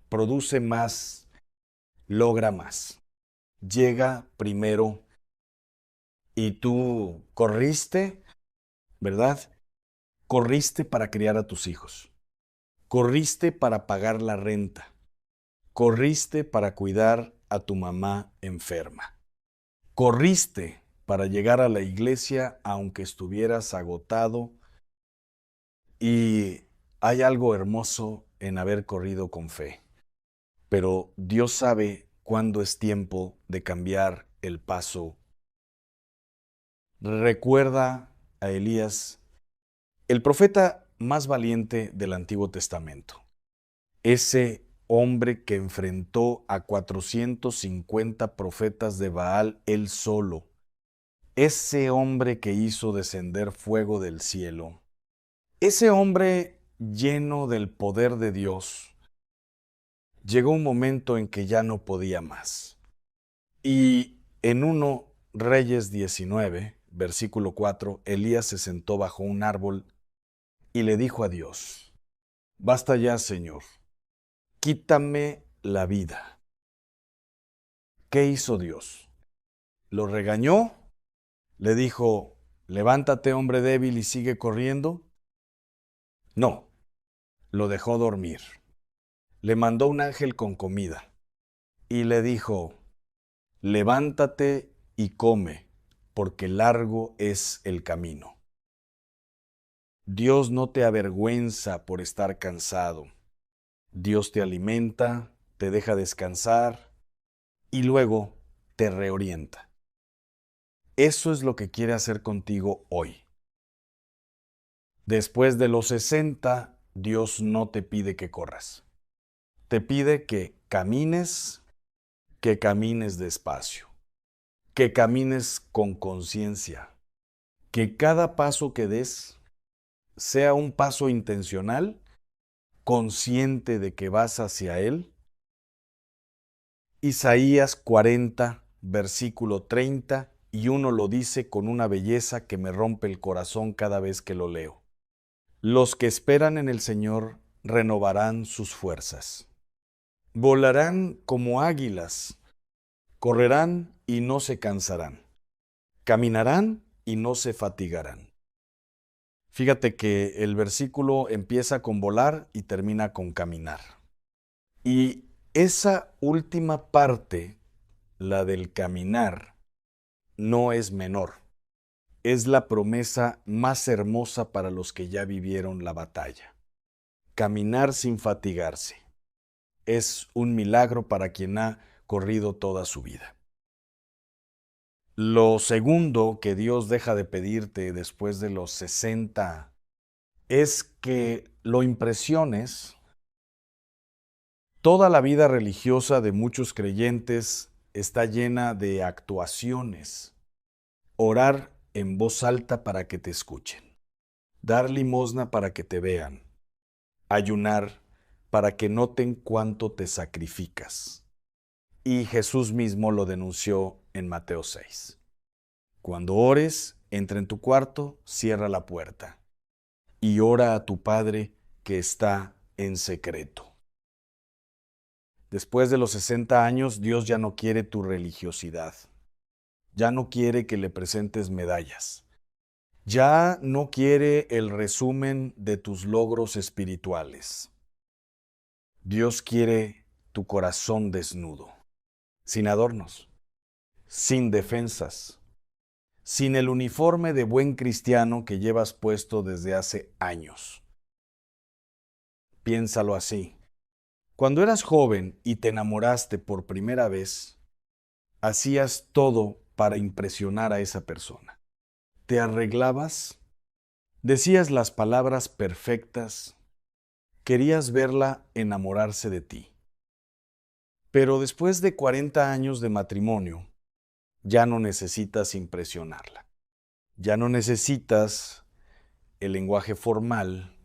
produce más, logra más. Llega primero y tú corriste, ¿verdad? Corriste para criar a tus hijos. Corriste para pagar la renta. Corriste para cuidar a tu mamá enferma. Corriste para llegar a la iglesia aunque estuvieras agotado. Y hay algo hermoso en haber corrido con fe. Pero Dios sabe cuándo es tiempo de cambiar el paso. Recuerda a Elías, el profeta más valiente del Antiguo Testamento. Ese hombre que enfrentó a 450 profetas de Baal él solo. Ese hombre que hizo descender fuego del cielo. Ese hombre lleno del poder de Dios. Llegó un momento en que ya no podía más. Y en 1 Reyes 19, versículo 4, Elías se sentó bajo un árbol y le dijo a Dios: Basta ya, Señor, quítame la vida. ¿Qué hizo Dios? ¿Lo regañó? ¿Le dijo, levántate, hombre débil, y sigue corriendo? No, lo dejó dormir. Le mandó un ángel con comida y le dijo, levántate y come, porque largo es el camino. Dios no te avergüenza por estar cansado. Dios te alimenta, te deja descansar y luego te reorienta. Eso es lo que quiere hacer contigo hoy. Después de los 60, Dios no te pide que corras. Te pide que camines despacio, que camines con conciencia, que cada paso que des sea un paso intencional, consciente de que vas hacia Él. Isaías 40, versículo 30, y uno lo dice con una belleza que me rompe el corazón cada vez que lo leo. Los que esperan en el Señor renovarán sus fuerzas. Volarán como águilas, correrán y no se cansarán, caminarán y no se fatigarán. Fíjate que el versículo empieza con volar y termina con caminar. Y esa última parte, la del caminar, no es menor. Es la promesa más hermosa para los que ya vivieron la batalla. Caminar sin fatigarse. Es un milagro para quien ha corrido toda su vida. Lo segundo que Dios deja de pedirte después de los 60 es que lo impresiones. Toda la vida religiosa de muchos creyentes está llena de actuaciones. Orar en voz alta para que te escuchen. Dar limosna para que te vean. Ayunar para que noten cuánto te sacrificas. Y Jesús mismo lo denunció en Mateo 6. Cuando ores, entra en tu cuarto, cierra la puerta y ora a tu Padre que está en secreto. Después de los 60 años, Dios ya no quiere tu religiosidad. Ya no quiere que le presentes medallas. Ya no quiere el resumen de tus logros espirituales. Dios quiere tu corazón desnudo, sin adornos, sin defensas, sin el uniforme de buen cristiano que llevas puesto desde hace años. Piénsalo así. Cuando eras joven y te enamoraste por primera vez, hacías todo para impresionar a esa persona. Te arreglabas, decías las palabras perfectas, querías verla enamorarse de ti. Pero después de 40 años de matrimonio, ya no necesitas impresionarla. Ya no necesitas el lenguaje formal.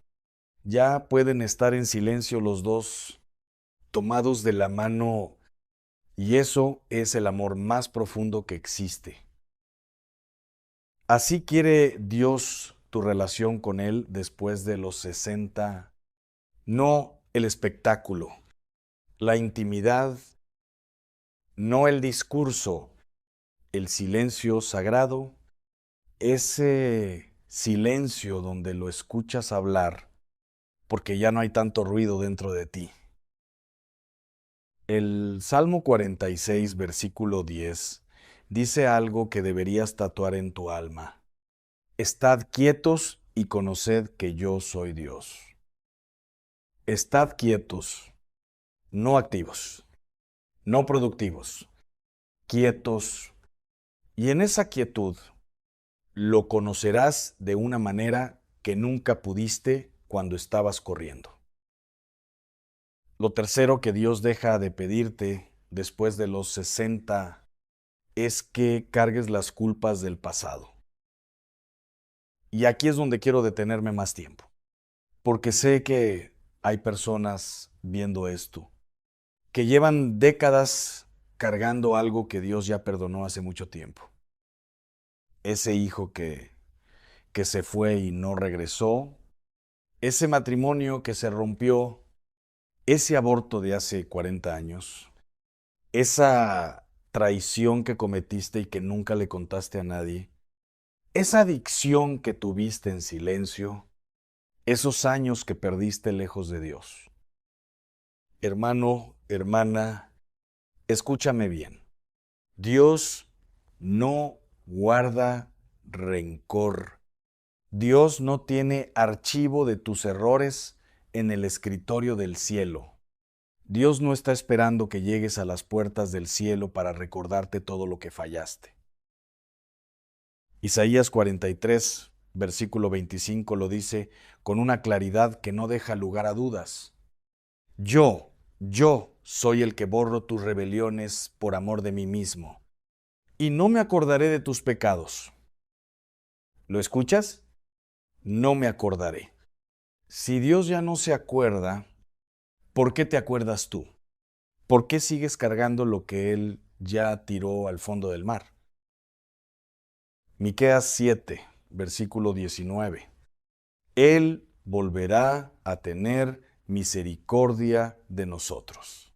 Ya pueden estar en silencio los dos. tomados de la mano, y eso es el amor más profundo que existe. Así quiere Dios tu relación con Él después de los 60, no el espectáculo, la intimidad, no el discurso, el silencio sagrado, ese silencio donde lo escuchas hablar porque ya no hay tanto ruido dentro de ti. El Salmo 46, versículo 10, dice algo que deberías tatuar en tu alma. Estad quietos y conoced que yo soy Dios. Estad quietos, no activos, no productivos, quietos. Y en esa quietud lo conocerás de una manera que nunca pudiste cuando estabas corriendo. Lo tercero que Dios deja de pedirte después de los 60 es que cargues las culpas del pasado. Y aquí es donde quiero detenerme más tiempo, porque sé que hay personas viendo esto, que llevan décadas cargando algo que Dios ya perdonó hace mucho tiempo. Ese hijo que se fue y no regresó, ese matrimonio que se rompió, ese aborto de hace 40 años, esa traición que cometiste y que nunca le contaste a nadie, esa adicción que tuviste en silencio, esos años que perdiste lejos de Dios. Hermano, hermana, escúchame bien. Dios no guarda rencor. Dios no tiene archivo de tus errores en el escritorio del cielo. Dios no está esperando que llegues a las puertas del cielo para recordarte todo lo que fallaste. Isaías 43, versículo 25 lo dice con una claridad que no deja lugar a dudas. Yo soy el que borro tus rebeliones por amor de mí mismo, y no me acordaré de tus pecados. ¿Lo escuchas? No me acordaré. Si Dios ya no se acuerda, ¿por qué te acuerdas tú? ¿Por qué sigues cargando lo que Él ya tiró al fondo del mar? Miqueas 7, versículo 19. Él volverá a tener misericordia de nosotros.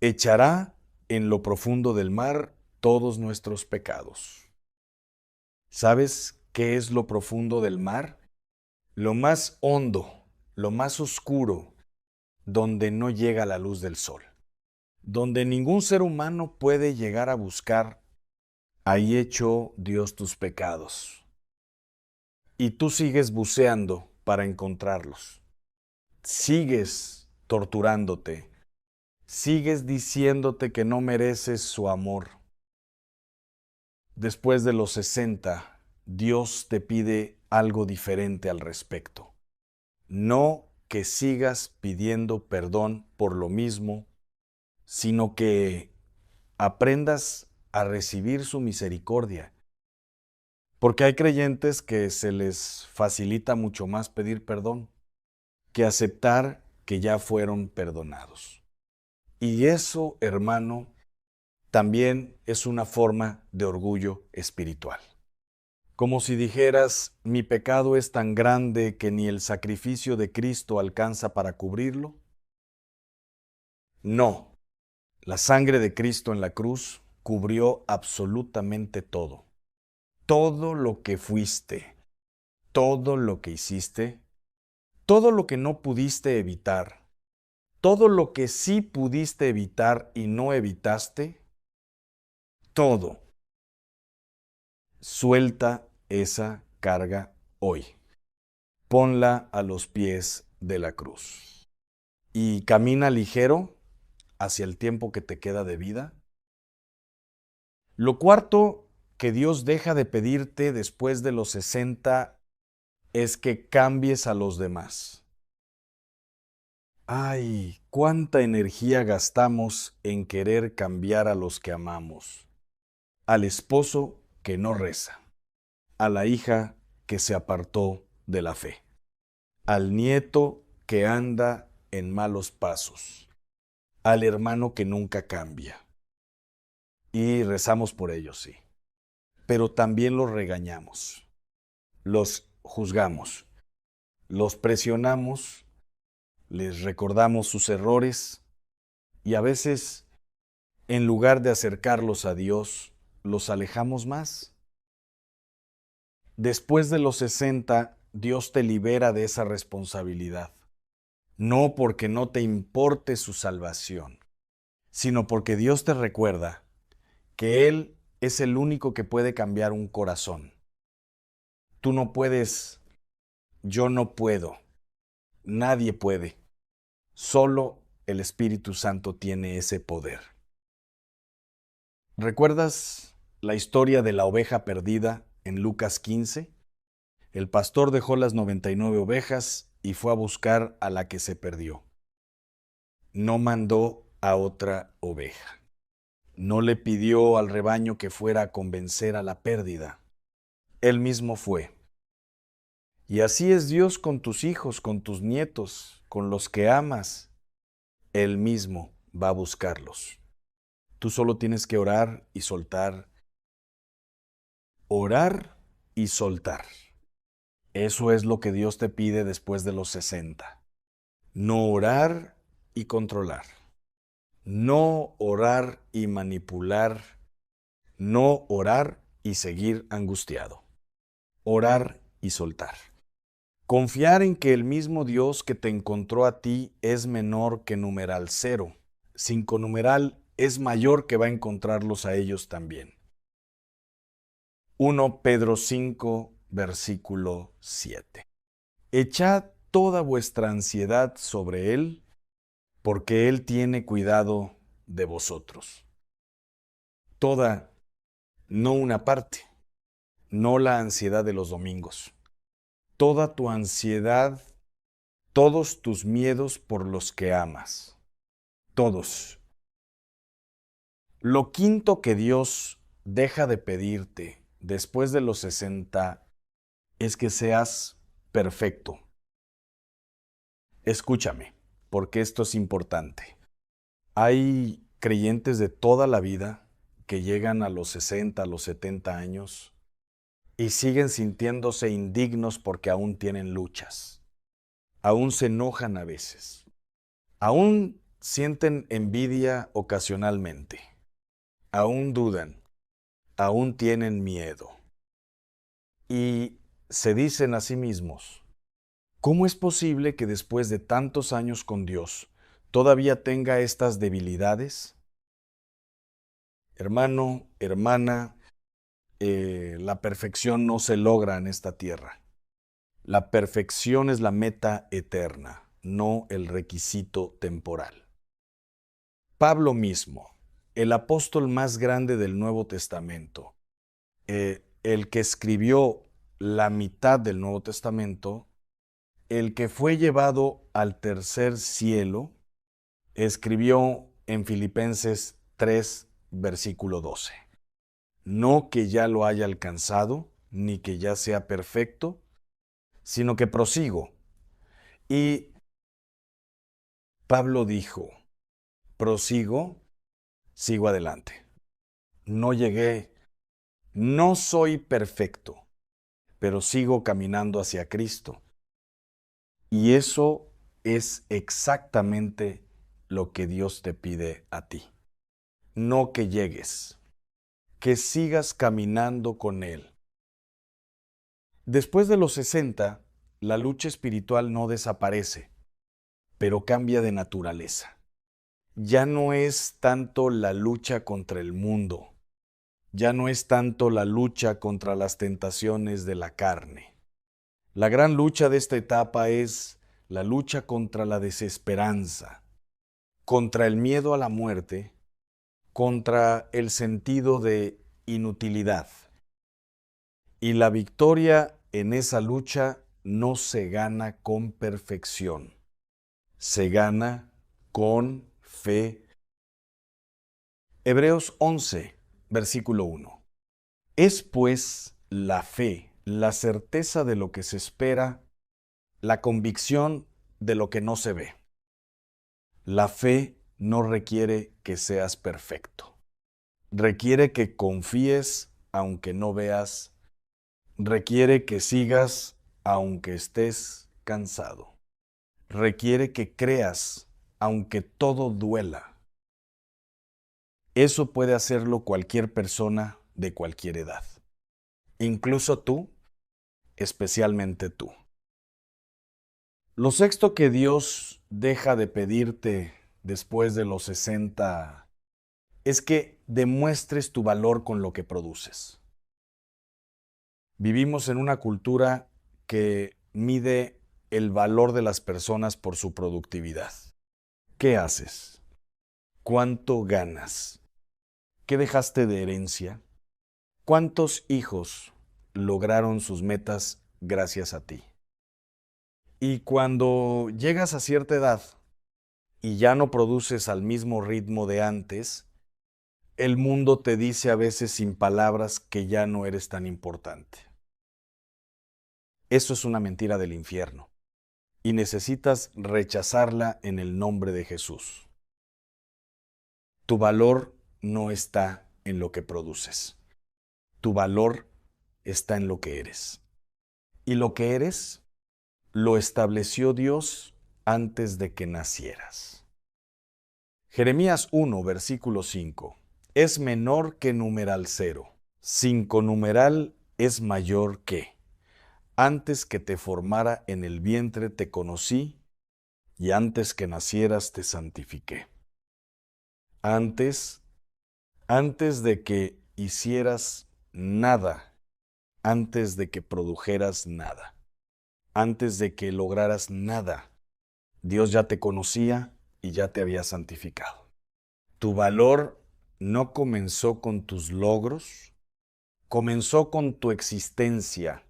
Echará en lo profundo del mar todos nuestros pecados. ¿Sabes qué es lo profundo del mar? Lo más hondo, lo más oscuro, donde no llega la luz del sol, donde ningún ser humano puede llegar a buscar. Ahí echó Dios tus pecados. Y tú sigues buceando para encontrarlos. Sigues torturándote. Sigues diciéndote que no mereces su amor. Después de los 60, Dios te pide algo diferente al respecto. No que sigas pidiendo perdón por lo mismo, sino que aprendas a recibir su misericordia. Porque hay creyentes que se les facilita mucho más pedir perdón que aceptar que ya fueron perdonados. Y eso, hermano, también es una forma de orgullo espiritual. Como si dijeras, mi pecado es tan grande que ni el sacrificio de Cristo alcanza para cubrirlo. No, la sangre de Cristo en la cruz cubrió absolutamente todo. Todo lo que fuiste, todo lo que hiciste, todo lo que no pudiste evitar, todo lo que sí pudiste evitar y no evitaste, todo. Suelta esa carga hoy. Ponla a los pies de la cruz. Y camina ligero hacia el tiempo que te queda de vida. Lo cuarto que Dios deja de pedirte después de los 60 es que cambies a los demás. Ay, cuánta energía gastamos en querer cambiar a los que amamos. Al esposo que no reza, a la hija que se apartó de la fe, al nieto que anda en malos pasos, al hermano que nunca cambia. Y rezamos por ellos, sí. Pero también los regañamos, los juzgamos, los presionamos, les recordamos sus errores y a veces, en lugar de acercarlos a Dios, los alejamos más. Después de los 60, Dios te libera de esa responsabilidad. No porque no te importe su salvación, sino porque Dios te recuerda que Él es el único que puede cambiar un corazón. Tú no puedes, yo no puedo, nadie puede. Solo el Espíritu Santo tiene ese poder. ¿Recuerdas la historia de la oveja perdida en Lucas 15? El pastor dejó las 99 ovejas y fue a buscar a la que se perdió. No mandó a otra oveja. No le pidió al rebaño que fuera a convencer a la pérdida. Él mismo fue. Y así es Dios con tus hijos, con tus nietos, con los que amas. Él mismo va a buscarlos. Tú solo tienes que orar y soltar. Orar y soltar. Eso es lo que Dios te pide después de los 60. No orar y controlar. No orar y manipular. No orar y seguir angustiado. Orar y soltar. Confiar en que el mismo Dios que te encontró a ti es menor que numeral 0. 5 numeral es mayor que va a encontrarlos a ellos también. 1 Pedro 5, versículo 7. Echad toda vuestra ansiedad sobre Él, porque Él tiene cuidado de vosotros. Toda, no una parte, no la ansiedad de los domingos. Toda tu ansiedad, todos tus miedos por los que amas. Todos. Lo quinto que Dios deja de pedirte después de los 60 es que seas perfecto. Escúchame, porque esto es importante. Hay creyentes de toda la vida que llegan a los 60, a los 70 años y siguen sintiéndose indignos porque aún tienen luchas. Aún se enojan a veces. Aún sienten envidia ocasionalmente. Aún dudan. Aún tienen miedo. Y se dicen a sí mismos, ¿cómo es posible que después de tantos años con Dios todavía tenga estas debilidades? Hermano, hermana, la perfección no se logra en esta tierra. La perfección es la meta eterna, no el requisito temporal. Pablo mismo, el apóstol más grande del Nuevo Testamento, el que escribió la mitad del Nuevo Testamento, el que fue llevado al tercer cielo, escribió en Filipenses 3, versículo 12. No que ya lo haya alcanzado, ni que ya sea perfecto, sino que prosigo. Y Pablo dijo, prosigo, sigo adelante. No llegué, no soy perfecto, pero sigo caminando hacia Cristo. Y eso es exactamente lo que Dios te pide a ti. No que llegues, que sigas caminando con Él. Después de los 60, la lucha espiritual no desaparece, pero cambia de naturaleza. Ya no es tanto la lucha contra el mundo, ya no es tanto la lucha contra las tentaciones de la carne. La gran lucha de esta etapa es la lucha contra la desesperanza, contra el miedo a la muerte, contra el sentido de inutilidad. Y la victoria en esa lucha no se gana con perfección, se gana con fe. Hebreos 11, versículo 1. Es pues la fe, la certeza de lo que se espera, la convicción de lo que no se ve. La fe no requiere que seas perfecto. Requiere que confíes aunque no veas. Requiere que sigas aunque estés cansado. Requiere que creas aunque todo duela. Eso puede hacerlo cualquier persona de cualquier edad. Incluso tú, especialmente tú. Lo sexto que Dios deja de pedirte después de los 60 es que demuestres tu valor con lo que produces. Vivimos en una cultura que mide el valor de las personas por su productividad. ¿Qué haces? ¿Cuánto ganas? ¿Qué dejaste de herencia? ¿Cuántos hijos lograron sus metas gracias a ti? Y cuando llegas a cierta edad y ya no produces al mismo ritmo de antes, el mundo te dice a veces sin palabras que ya no eres tan importante. Eso es una mentira del infierno y necesitas rechazarla en el nombre de Jesús. Tu valor no está en lo que produces. Tu valor está en lo que eres. Y lo que eres lo estableció Dios antes de que nacieras. Jeremías 1, versículo 5. Es menor que numeral 0. 5 numeral es mayor que. Antes que te formara en el vientre te conocí, y antes que nacieras te santifiqué. Antes de que hicieras nada, antes de que produjeras nada, antes de que lograras nada, Dios ya te conocía y ya te había santificado. Tu valor no comenzó con tus logros, comenzó con tu existencia.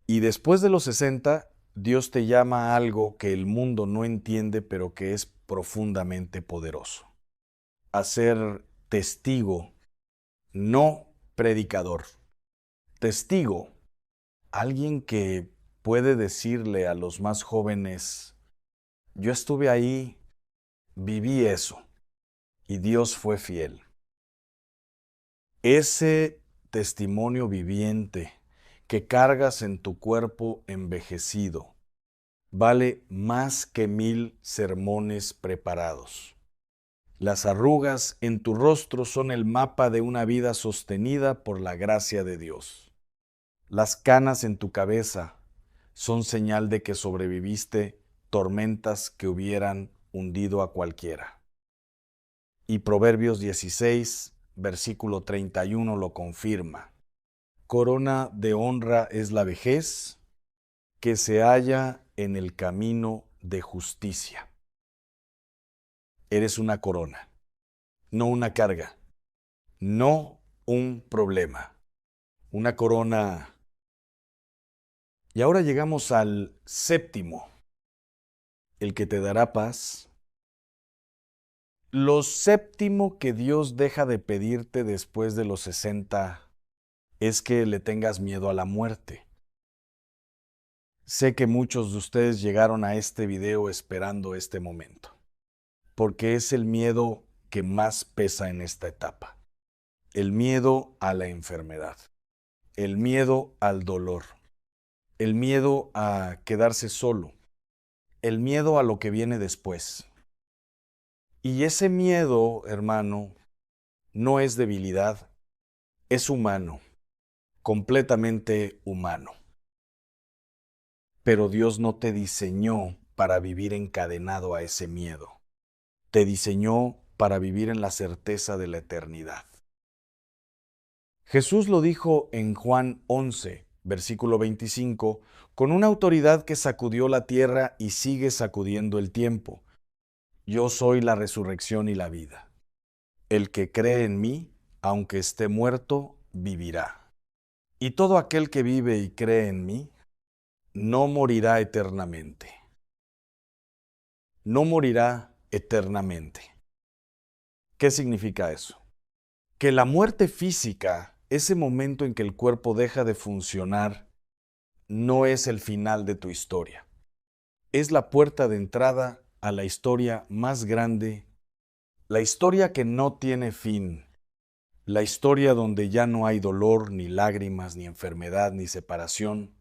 Y después de los 60, Dios te llama a algo que el mundo no entiende, pero que es profundamente poderoso. A ser testigo, no predicador. Testigo, alguien que puede decirle a los más jóvenes, yo estuve ahí, viví eso, y Dios fue fiel. Ese testimonio viviente que cargas en tu cuerpo envejecido vale más que 1000 sermones preparados. Las arrugas en tu rostro son el mapa de una vida sostenida por la gracia de Dios. Las canas en tu cabeza son señal de que sobreviviste tormentas que hubieran hundido a cualquiera. Y Proverbios 16, versículo 31 lo confirma. Corona de honra es la vejez que se halla en el camino de justicia. Eres una corona, no una carga, no un problema. Una corona. Y ahora llegamos al séptimo, el que te dará paz. Lo séptimo que Dios deja de pedirte después de los 60 es que le tengas miedo a la muerte. Sé que muchos de ustedes llegaron a este video esperando este momento, porque es el miedo que más pesa en esta etapa. El miedo a la enfermedad, el miedo al dolor, el miedo a quedarse solo, el miedo a lo que viene después. Y ese miedo, hermano, no es debilidad, es humano, completamente humano. Pero Dios no te diseñó para vivir encadenado a ese miedo. Te diseñó para vivir en la certeza de la eternidad. Jesús lo dijo en Juan 11, versículo 25, con una autoridad que sacudió la tierra y sigue sacudiendo el tiempo. Yo soy la resurrección y la vida. El que cree en mí, aunque esté muerto, vivirá. Y todo aquel que vive y cree en mí, no morirá eternamente. No morirá eternamente. ¿Qué significa eso? Que la muerte física, ese momento en que el cuerpo deja de funcionar, no es el final de tu historia. Es la puerta de entrada a la historia más grande, la historia que no tiene fin, la historia donde ya no hay dolor, ni lágrimas, ni enfermedad, ni separación.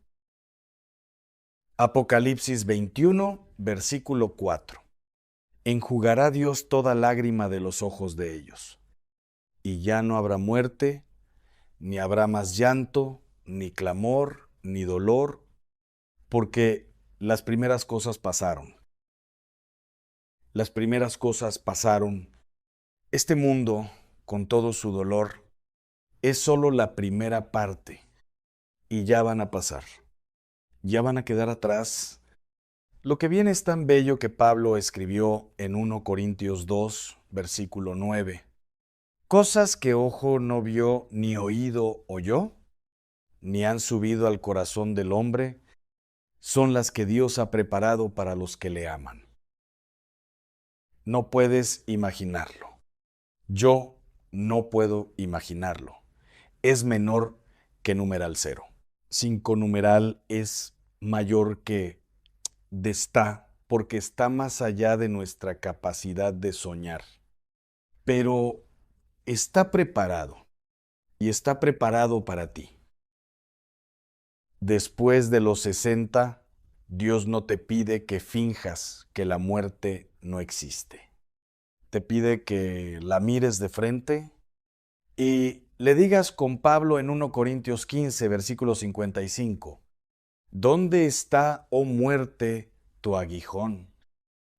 Apocalipsis 21, versículo 4. Enjugará Dios toda lágrima de los ojos de ellos, y ya no habrá muerte, ni habrá más llanto, ni clamor, ni dolor, porque las primeras cosas pasaron. Las primeras cosas pasaron. Este mundo, con todo su dolor, es solo la primera parte, y ya van a pasar. Ya van a quedar atrás. Lo que viene es tan bello que Pablo escribió en 1 Corintios 2, versículo 9. Cosas que ojo no vio ni oído oyó, ni han subido al corazón del hombre, son las que Dios ha preparado para los que le aman. No puedes imaginarlo. Yo no puedo imaginarlo. Es menor que numeral 0. 5 numeral es mayor que de está, porque está más allá de nuestra capacidad de soñar. Pero está preparado, y está preparado para ti. Después de los 60, Dios no te pide que finjas que la muerte no existe. Te pide que la mires de frente y le digas con Pablo en 1 Corintios 15, versículo 55, ¿dónde está, oh muerte, tu aguijón?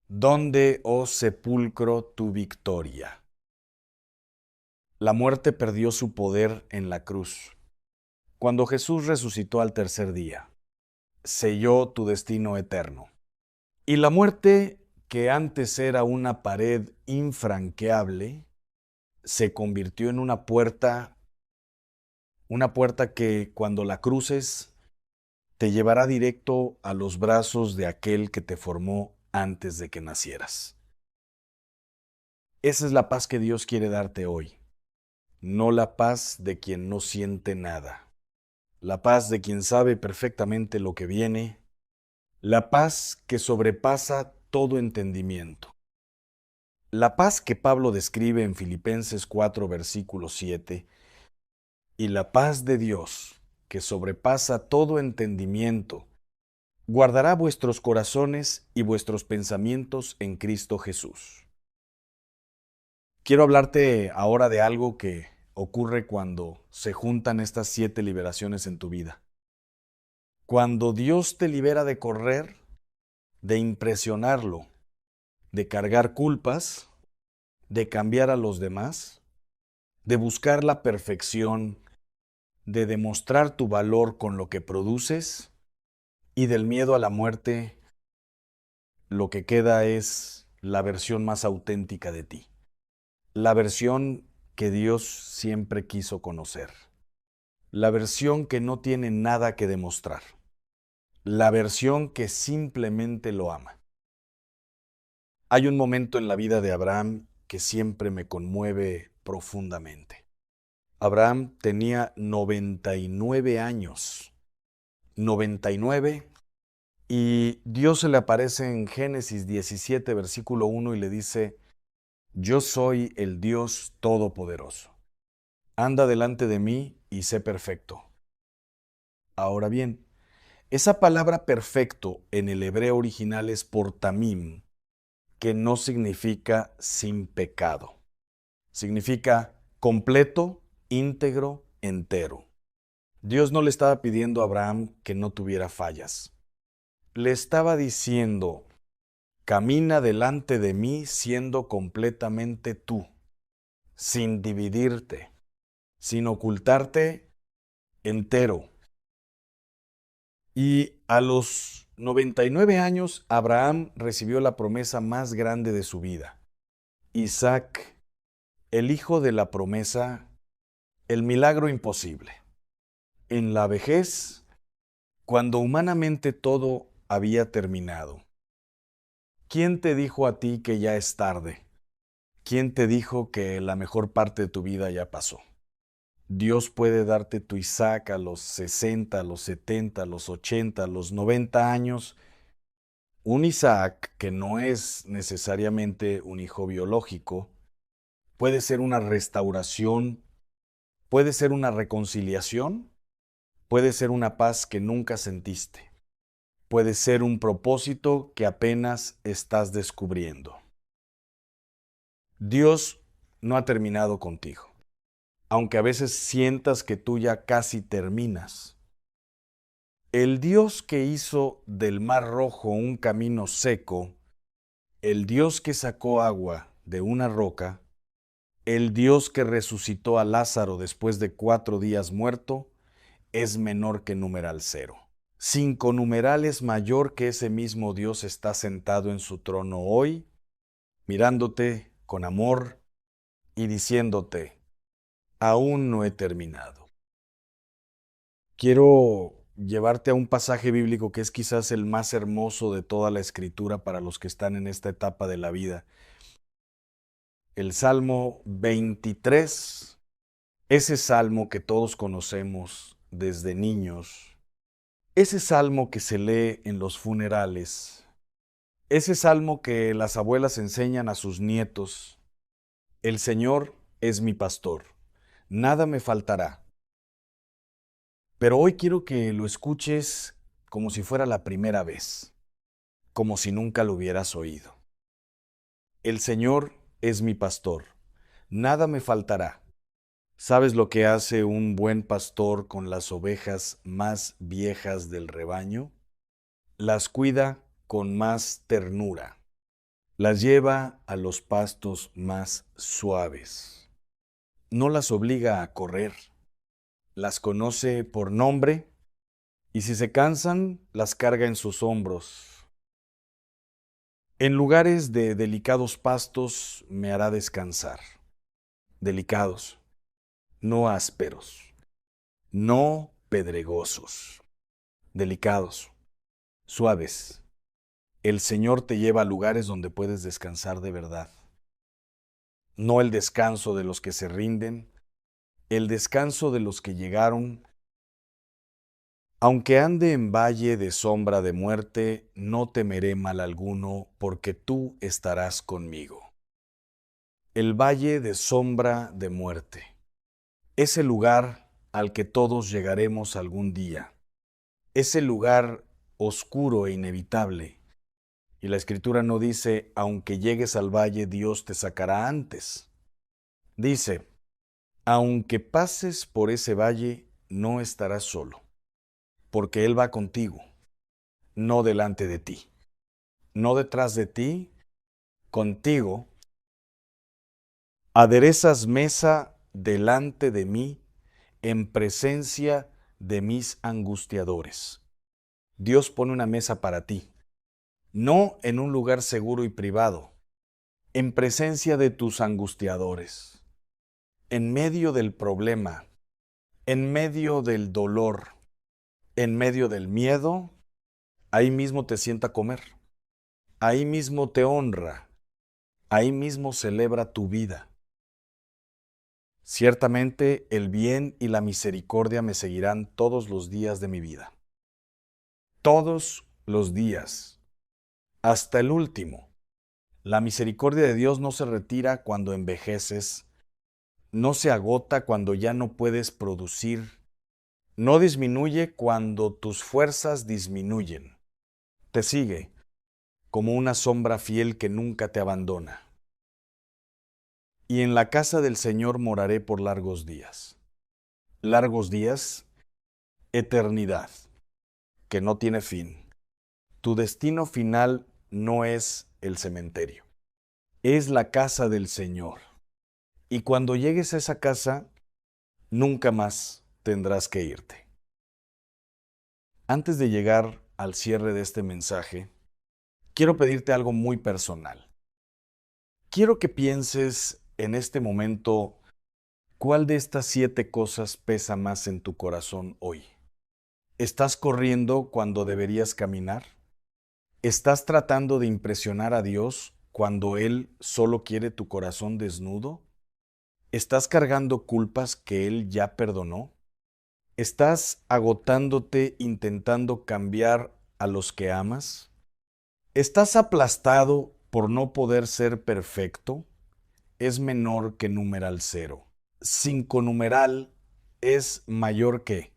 ¿Dónde, oh sepulcro, tu victoria? La muerte perdió su poder en la cruz. Cuando Jesús resucitó al tercer día, selló tu destino eterno. Y la muerte, que antes era una pared infranqueable, se convirtió en una puerta que cuando la cruces te llevará directo a los brazos de aquel que te formó antes de que nacieras. Esa es la paz que Dios quiere darte hoy, no la paz de quien no siente nada, la paz de quien sabe perfectamente lo que viene, la paz que sobrepasa todo entendimiento. La paz que Pablo describe en Filipenses 4, versículo 7, y la paz de Dios, que sobrepasa todo entendimiento, guardará vuestros corazones y vuestros pensamientos en Cristo Jesús. Quiero hablarte ahora de algo que ocurre cuando se juntan estas 7 liberaciones en tu vida. Cuando Dios te libera de correr, de impresionarlo, de cargar culpas, de cambiar a los demás, de buscar la perfección, de demostrar tu valor con lo que produces y del miedo a la muerte, lo que queda es la versión más auténtica de ti, la versión que Dios siempre quiso conocer, la versión que no tiene nada que demostrar, la versión que simplemente lo ama. Hay un momento en la vida de Abraham que siempre me conmueve profundamente. Abraham tenía 99 años. 99, y Dios se le aparece en Génesis 17, versículo 1 y le dice, yo soy el Dios Todopoderoso. Anda delante de mí y sé perfecto. Ahora bien, esa palabra perfecto en el hebreo original es portamim, que no significa sin pecado. Significa completo, íntegro, entero. Dios no le estaba pidiendo a Abraham que no tuviera fallas. Le estaba diciendo, camina delante de mí siendo completamente tú, sin dividirte, sin ocultarte, entero. Y a los 99 años, Abraham recibió la promesa más grande de su vida. Isaac, el hijo de la promesa, el milagro imposible. En la vejez, cuando humanamente todo había terminado, ¿quién te dijo a ti que ya es tarde? ¿Quién te dijo que la mejor parte de tu vida ya pasó? Dios puede darte tu Isaac a los 60, a los 70, a los 80, a los 90 años Un Isaac, que no es necesariamente un hijo biológico, puede ser una restauración, puede ser una reconciliación, puede ser una paz que nunca sentiste, puede ser un propósito que apenas estás descubriendo. Dios no ha terminado contigo, aunque a veces sientas que tú ya casi terminas. El Dios que hizo del Mar Rojo un camino seco, el Dios que sacó agua de una roca, el Dios que resucitó a Lázaro después de 4 días muerto, es menor que numeral 0. 5 numerales mayor que ese mismo Dios está sentado en su trono hoy, mirándote con amor y diciéndote, aún no he terminado. Quiero llevarte a un pasaje bíblico que es quizás el más hermoso de toda la escritura para los que están en esta etapa de la vida. El Salmo 23, ese salmo que todos conocemos desde niños, ese salmo que se lee en los funerales, ese salmo que las abuelas enseñan a sus nietos. El Señor es mi pastor, nada me faltará. Pero hoy quiero que lo escuches como si fuera la primera vez, como si nunca lo hubieras oído. El Señor es mi pastor, nada me faltará. ¿Sabes lo que hace un buen pastor con las ovejas más viejas del rebaño? Las cuida con más ternura, las lleva a los pastos más suaves. No las obliga a correr, las conoce por nombre y si se cansan, las carga en sus hombros. En lugares de delicados pastos me hará descansar. Delicados, no ásperos, no pedregosos. Delicados, suaves. El Señor te lleva a lugares donde puedes descansar de verdad. No el descanso de los que se rinden, el descanso de los que llegaron. Aunque ande en valle de sombra de muerte, no temeré mal alguno, porque tú estarás conmigo. El valle de sombra de muerte. Ese lugar al que todos llegaremos algún día. Ese lugar oscuro e inevitable. Y la Escritura no dice, aunque llegues al valle, Dios te sacará antes. Dice, aunque pases por ese valle, no estarás solo, porque Él va contigo, no delante de ti, no detrás de ti, contigo. Aderezas mesa delante de mí en presencia de mis angustiadores. Dios pone una mesa para ti, no en un lugar seguro y privado, en presencia de tus angustiadores, en medio del problema, en medio del dolor, en medio del miedo, ahí mismo te sienta a comer, ahí mismo te honra, ahí mismo celebra tu vida. Ciertamente el bien y la misericordia me seguirán todos los días de mi vida. Todos los días, hasta el último. La misericordia de Dios no se retira cuando envejeces, no se agota cuando ya no puedes producir, no disminuye cuando tus fuerzas disminuyen. Te sigue como una sombra fiel que nunca te abandona. Y en la casa del Señor moraré por largos días. Largos días, eternidad, que no tiene fin. Tu destino final no es el cementerio, es la casa del Señor. Y cuando llegues a esa casa, nunca más tendrás que irte. Antes de llegar al cierre de este mensaje, quiero pedirte algo muy personal. Quiero que pienses en este momento cuál de estas 7 cosas pesa más en tu corazón hoy. ¿Estás corriendo cuando deberías caminar? ¿Estás tratando de impresionar a Dios cuando Él solo quiere tu corazón desnudo? ¿Estás cargando culpas que Él ya perdonó? ¿Estás agotándote intentando cambiar a los que amas? ¿Estás aplastado por no poder ser perfecto? Es menor que numeral cero. 5 numeral es mayor que.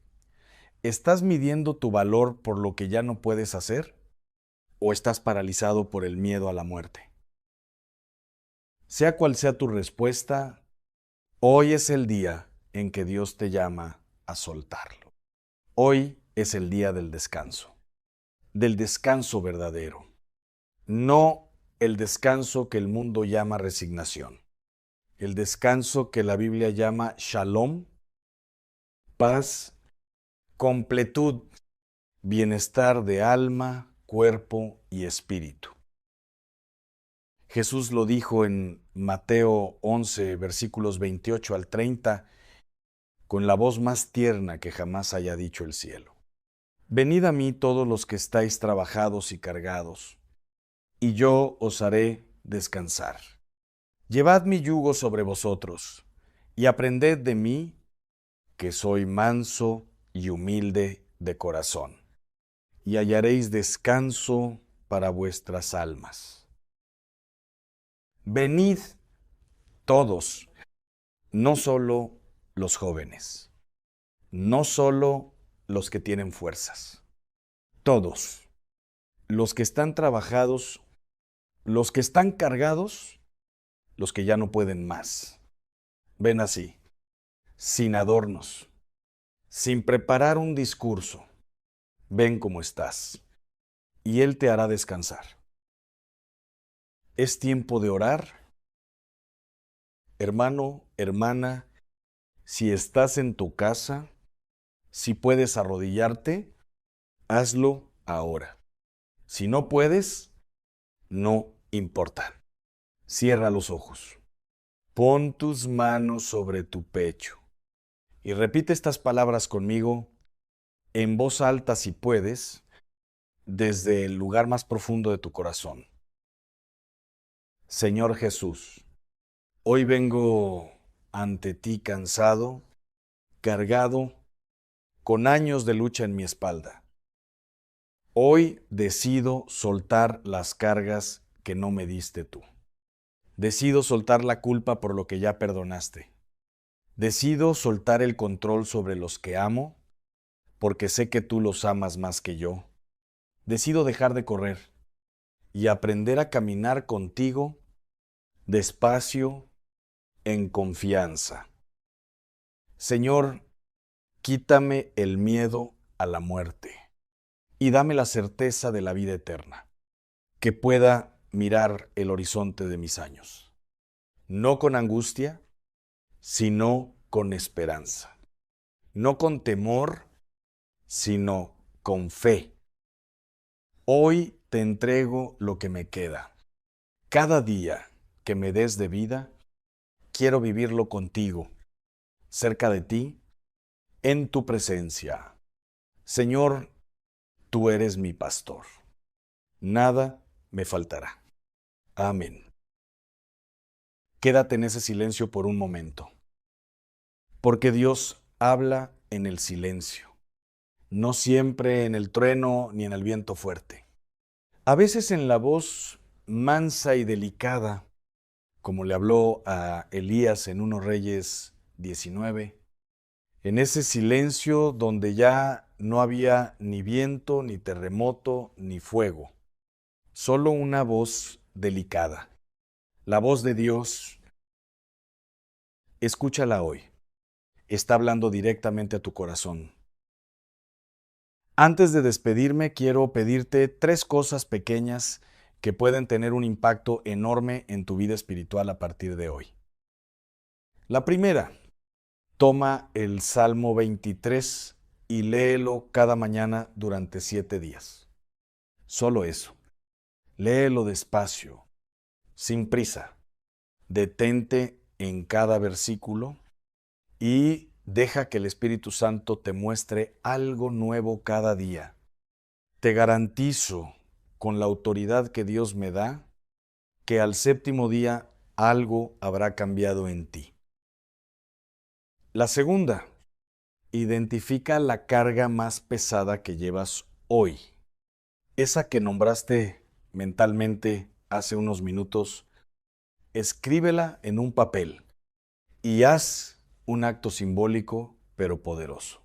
¿Estás midiendo tu valor por lo que ya no puedes hacer? ¿O estás paralizado por el miedo a la muerte? Sea cual sea tu respuesta, hoy es el día en que Dios te llama a soltarlo. Hoy es el día del descanso verdadero, no el descanso que el mundo llama resignación, el descanso que la Biblia llama shalom, paz, completud, bienestar de alma, cuerpo y espíritu. Jesús lo dijo en Mateo 11, versículos 28 al 30, con la voz más tierna que jamás haya dicho el cielo. Venid a mí todos los que estáis trabajados y cargados, y yo os haré descansar. Llevad mi yugo sobre vosotros, y aprended de mí, que soy manso y humilde de corazón, y hallaréis descanso para vuestras almas. Venid todos, no solo los jóvenes, no solo los que tienen fuerzas, todos, los que están trabajados, los que están cargados, los que ya no pueden más. Ven así, sin adornos, sin preparar un discurso. Ven como estás, y Él te hará descansar. Es tiempo de orar. Hermano, hermana, si estás en tu casa, si puedes arrodillarte, hazlo ahora. Si no puedes, no importa. Cierra los ojos. Pon tus manos sobre tu pecho y repite estas palabras conmigo en voz alta si puedes, desde el lugar más profundo de tu corazón. Señor Jesús, hoy vengo ante ti cansado, cargado, con años de lucha en mi espalda. Hoy decido soltar las cargas que no me diste tú. Decido soltar la culpa por lo que ya perdonaste. Decido soltar el control sobre los que amo, porque sé que tú los amas más que yo. Decido dejar de correr y aprender a caminar contigo despacio, en confianza. Señor, quítame el miedo a la muerte y dame la certeza de la vida eterna, que pueda mirar el horizonte de mis años, no con angustia, sino con esperanza, no con temor, sino con fe. Hoy te entrego lo que me queda. Cada día que me des de vida, quiero vivirlo contigo, cerca de ti, en tu presencia. Señor, tú eres mi pastor. Nada me faltará. Amén. Quédate en ese silencio por un momento, porque Dios habla en el silencio, no siempre en el trueno ni en el viento fuerte. A veces en la voz mansa y delicada, como le habló a Elías en 1 Reyes 19, en ese silencio donde ya no había ni viento, ni terremoto, ni fuego, solo una voz delicada, la voz de Dios. Escúchala hoy. Está hablando directamente a tu corazón. Antes de despedirme, quiero pedirte 3 cosas pequeñas que pueden tener un impacto enorme en tu vida espiritual a partir de hoy. La primera, toma el Salmo 23 y léelo cada mañana durante 7 días. Solo eso. Léelo despacio, sin prisa. Detente en cada versículo y deja que el Espíritu Santo te muestre algo nuevo cada día. Te garantizo, con la autoridad que Dios me da, que al 7º día algo habrá cambiado en ti. La segunda, identifica la carga más pesada que llevas hoy, esa que nombraste mentalmente hace unos minutos, escríbela en un papel y haz un acto simbólico pero poderoso.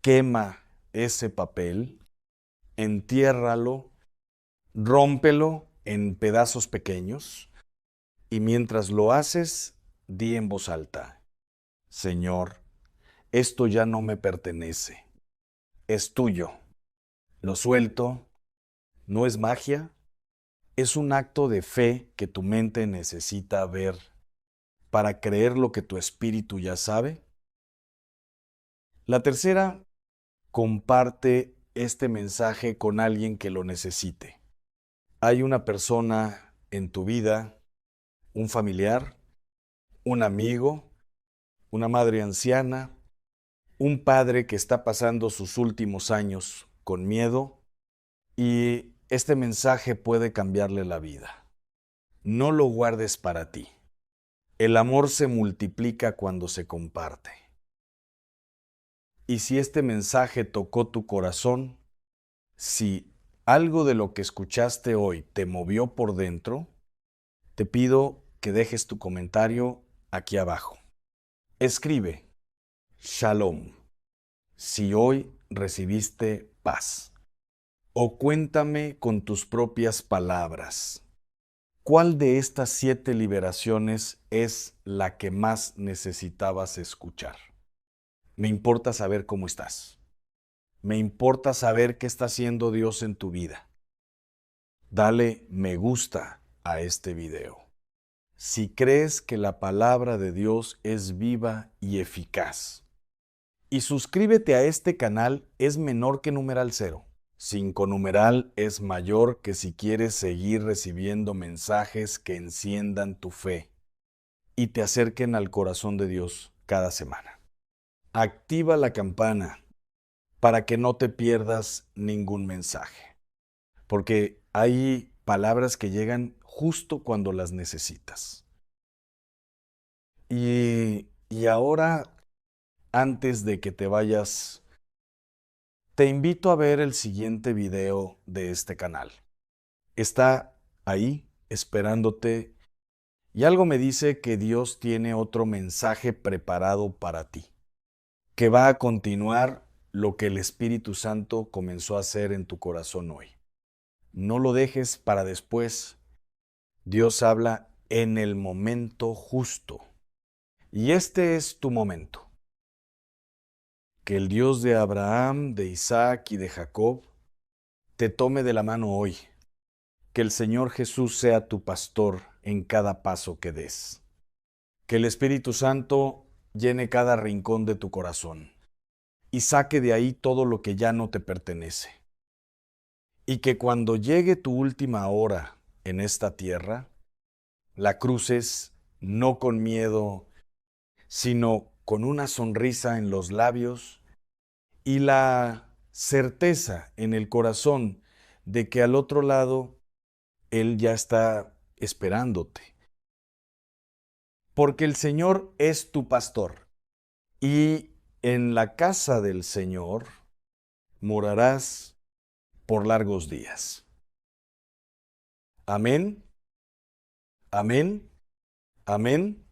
Quema ese papel, entiérralo, rómpelo en pedazos pequeños y mientras lo haces, di en voz alta: Señor, esto ya no me pertenece, es tuyo. Lo suelto, no es magia, es un acto de fe que tu mente necesita ver para creer lo que tu espíritu ya sabe. La tercera, comparte este mensaje con alguien que lo necesite. Hay una persona en tu vida, un familiar, un amigo, una madre anciana, un padre que está pasando sus últimos años con miedo y este mensaje puede cambiarle la vida. No lo guardes para ti. El amor se multiplica cuando se comparte. Y si este mensaje tocó tu corazón, si algo de lo que escuchaste hoy te movió por dentro, te pido que dejes tu comentario aquí abajo. Escribe: Shalom, si hoy recibiste paz. O cuéntame con tus propias palabras, ¿cuál de estas 7 liberaciones es la que más necesitabas escuchar? Me importa saber cómo estás. Me importa saber qué está haciendo Dios en tu vida. Dale me gusta a este video. Si crees que la palabra de Dios es viva y eficaz. Y suscríbete a este canal, es menor que numeral 0. 5 numeral es mayor que si quieres seguir recibiendo mensajes que enciendan tu fe y te acerquen al corazón de Dios cada semana. Activa la campana para que no te pierdas ningún mensaje, porque hay palabras que llegan justo cuando las necesitas. Y ahora, antes de que te vayas, te invito a ver el siguiente video de este canal. Está ahí esperándote y algo me dice que Dios tiene otro mensaje preparado para ti, que va a continuar lo que el Espíritu Santo comenzó a hacer en tu corazón hoy. No lo dejes para después. Dios habla en el momento justo. Y este es tu momento. Que el Dios de Abraham, de Isaac y de Jacob te tome de la mano hoy. Que el Señor Jesús sea tu pastor en cada paso que des. Que el Espíritu Santo llene cada rincón de tu corazón y saque de ahí todo lo que ya no te pertenece. Y que cuando llegue tu última hora en esta tierra, la cruces no con miedo, sino con una sonrisa en los labios y la certeza en el corazón de que al otro lado Él ya está esperándote. Porque el Señor es tu pastor y en la casa del Señor morarás por largos días. Amén, amén, amén.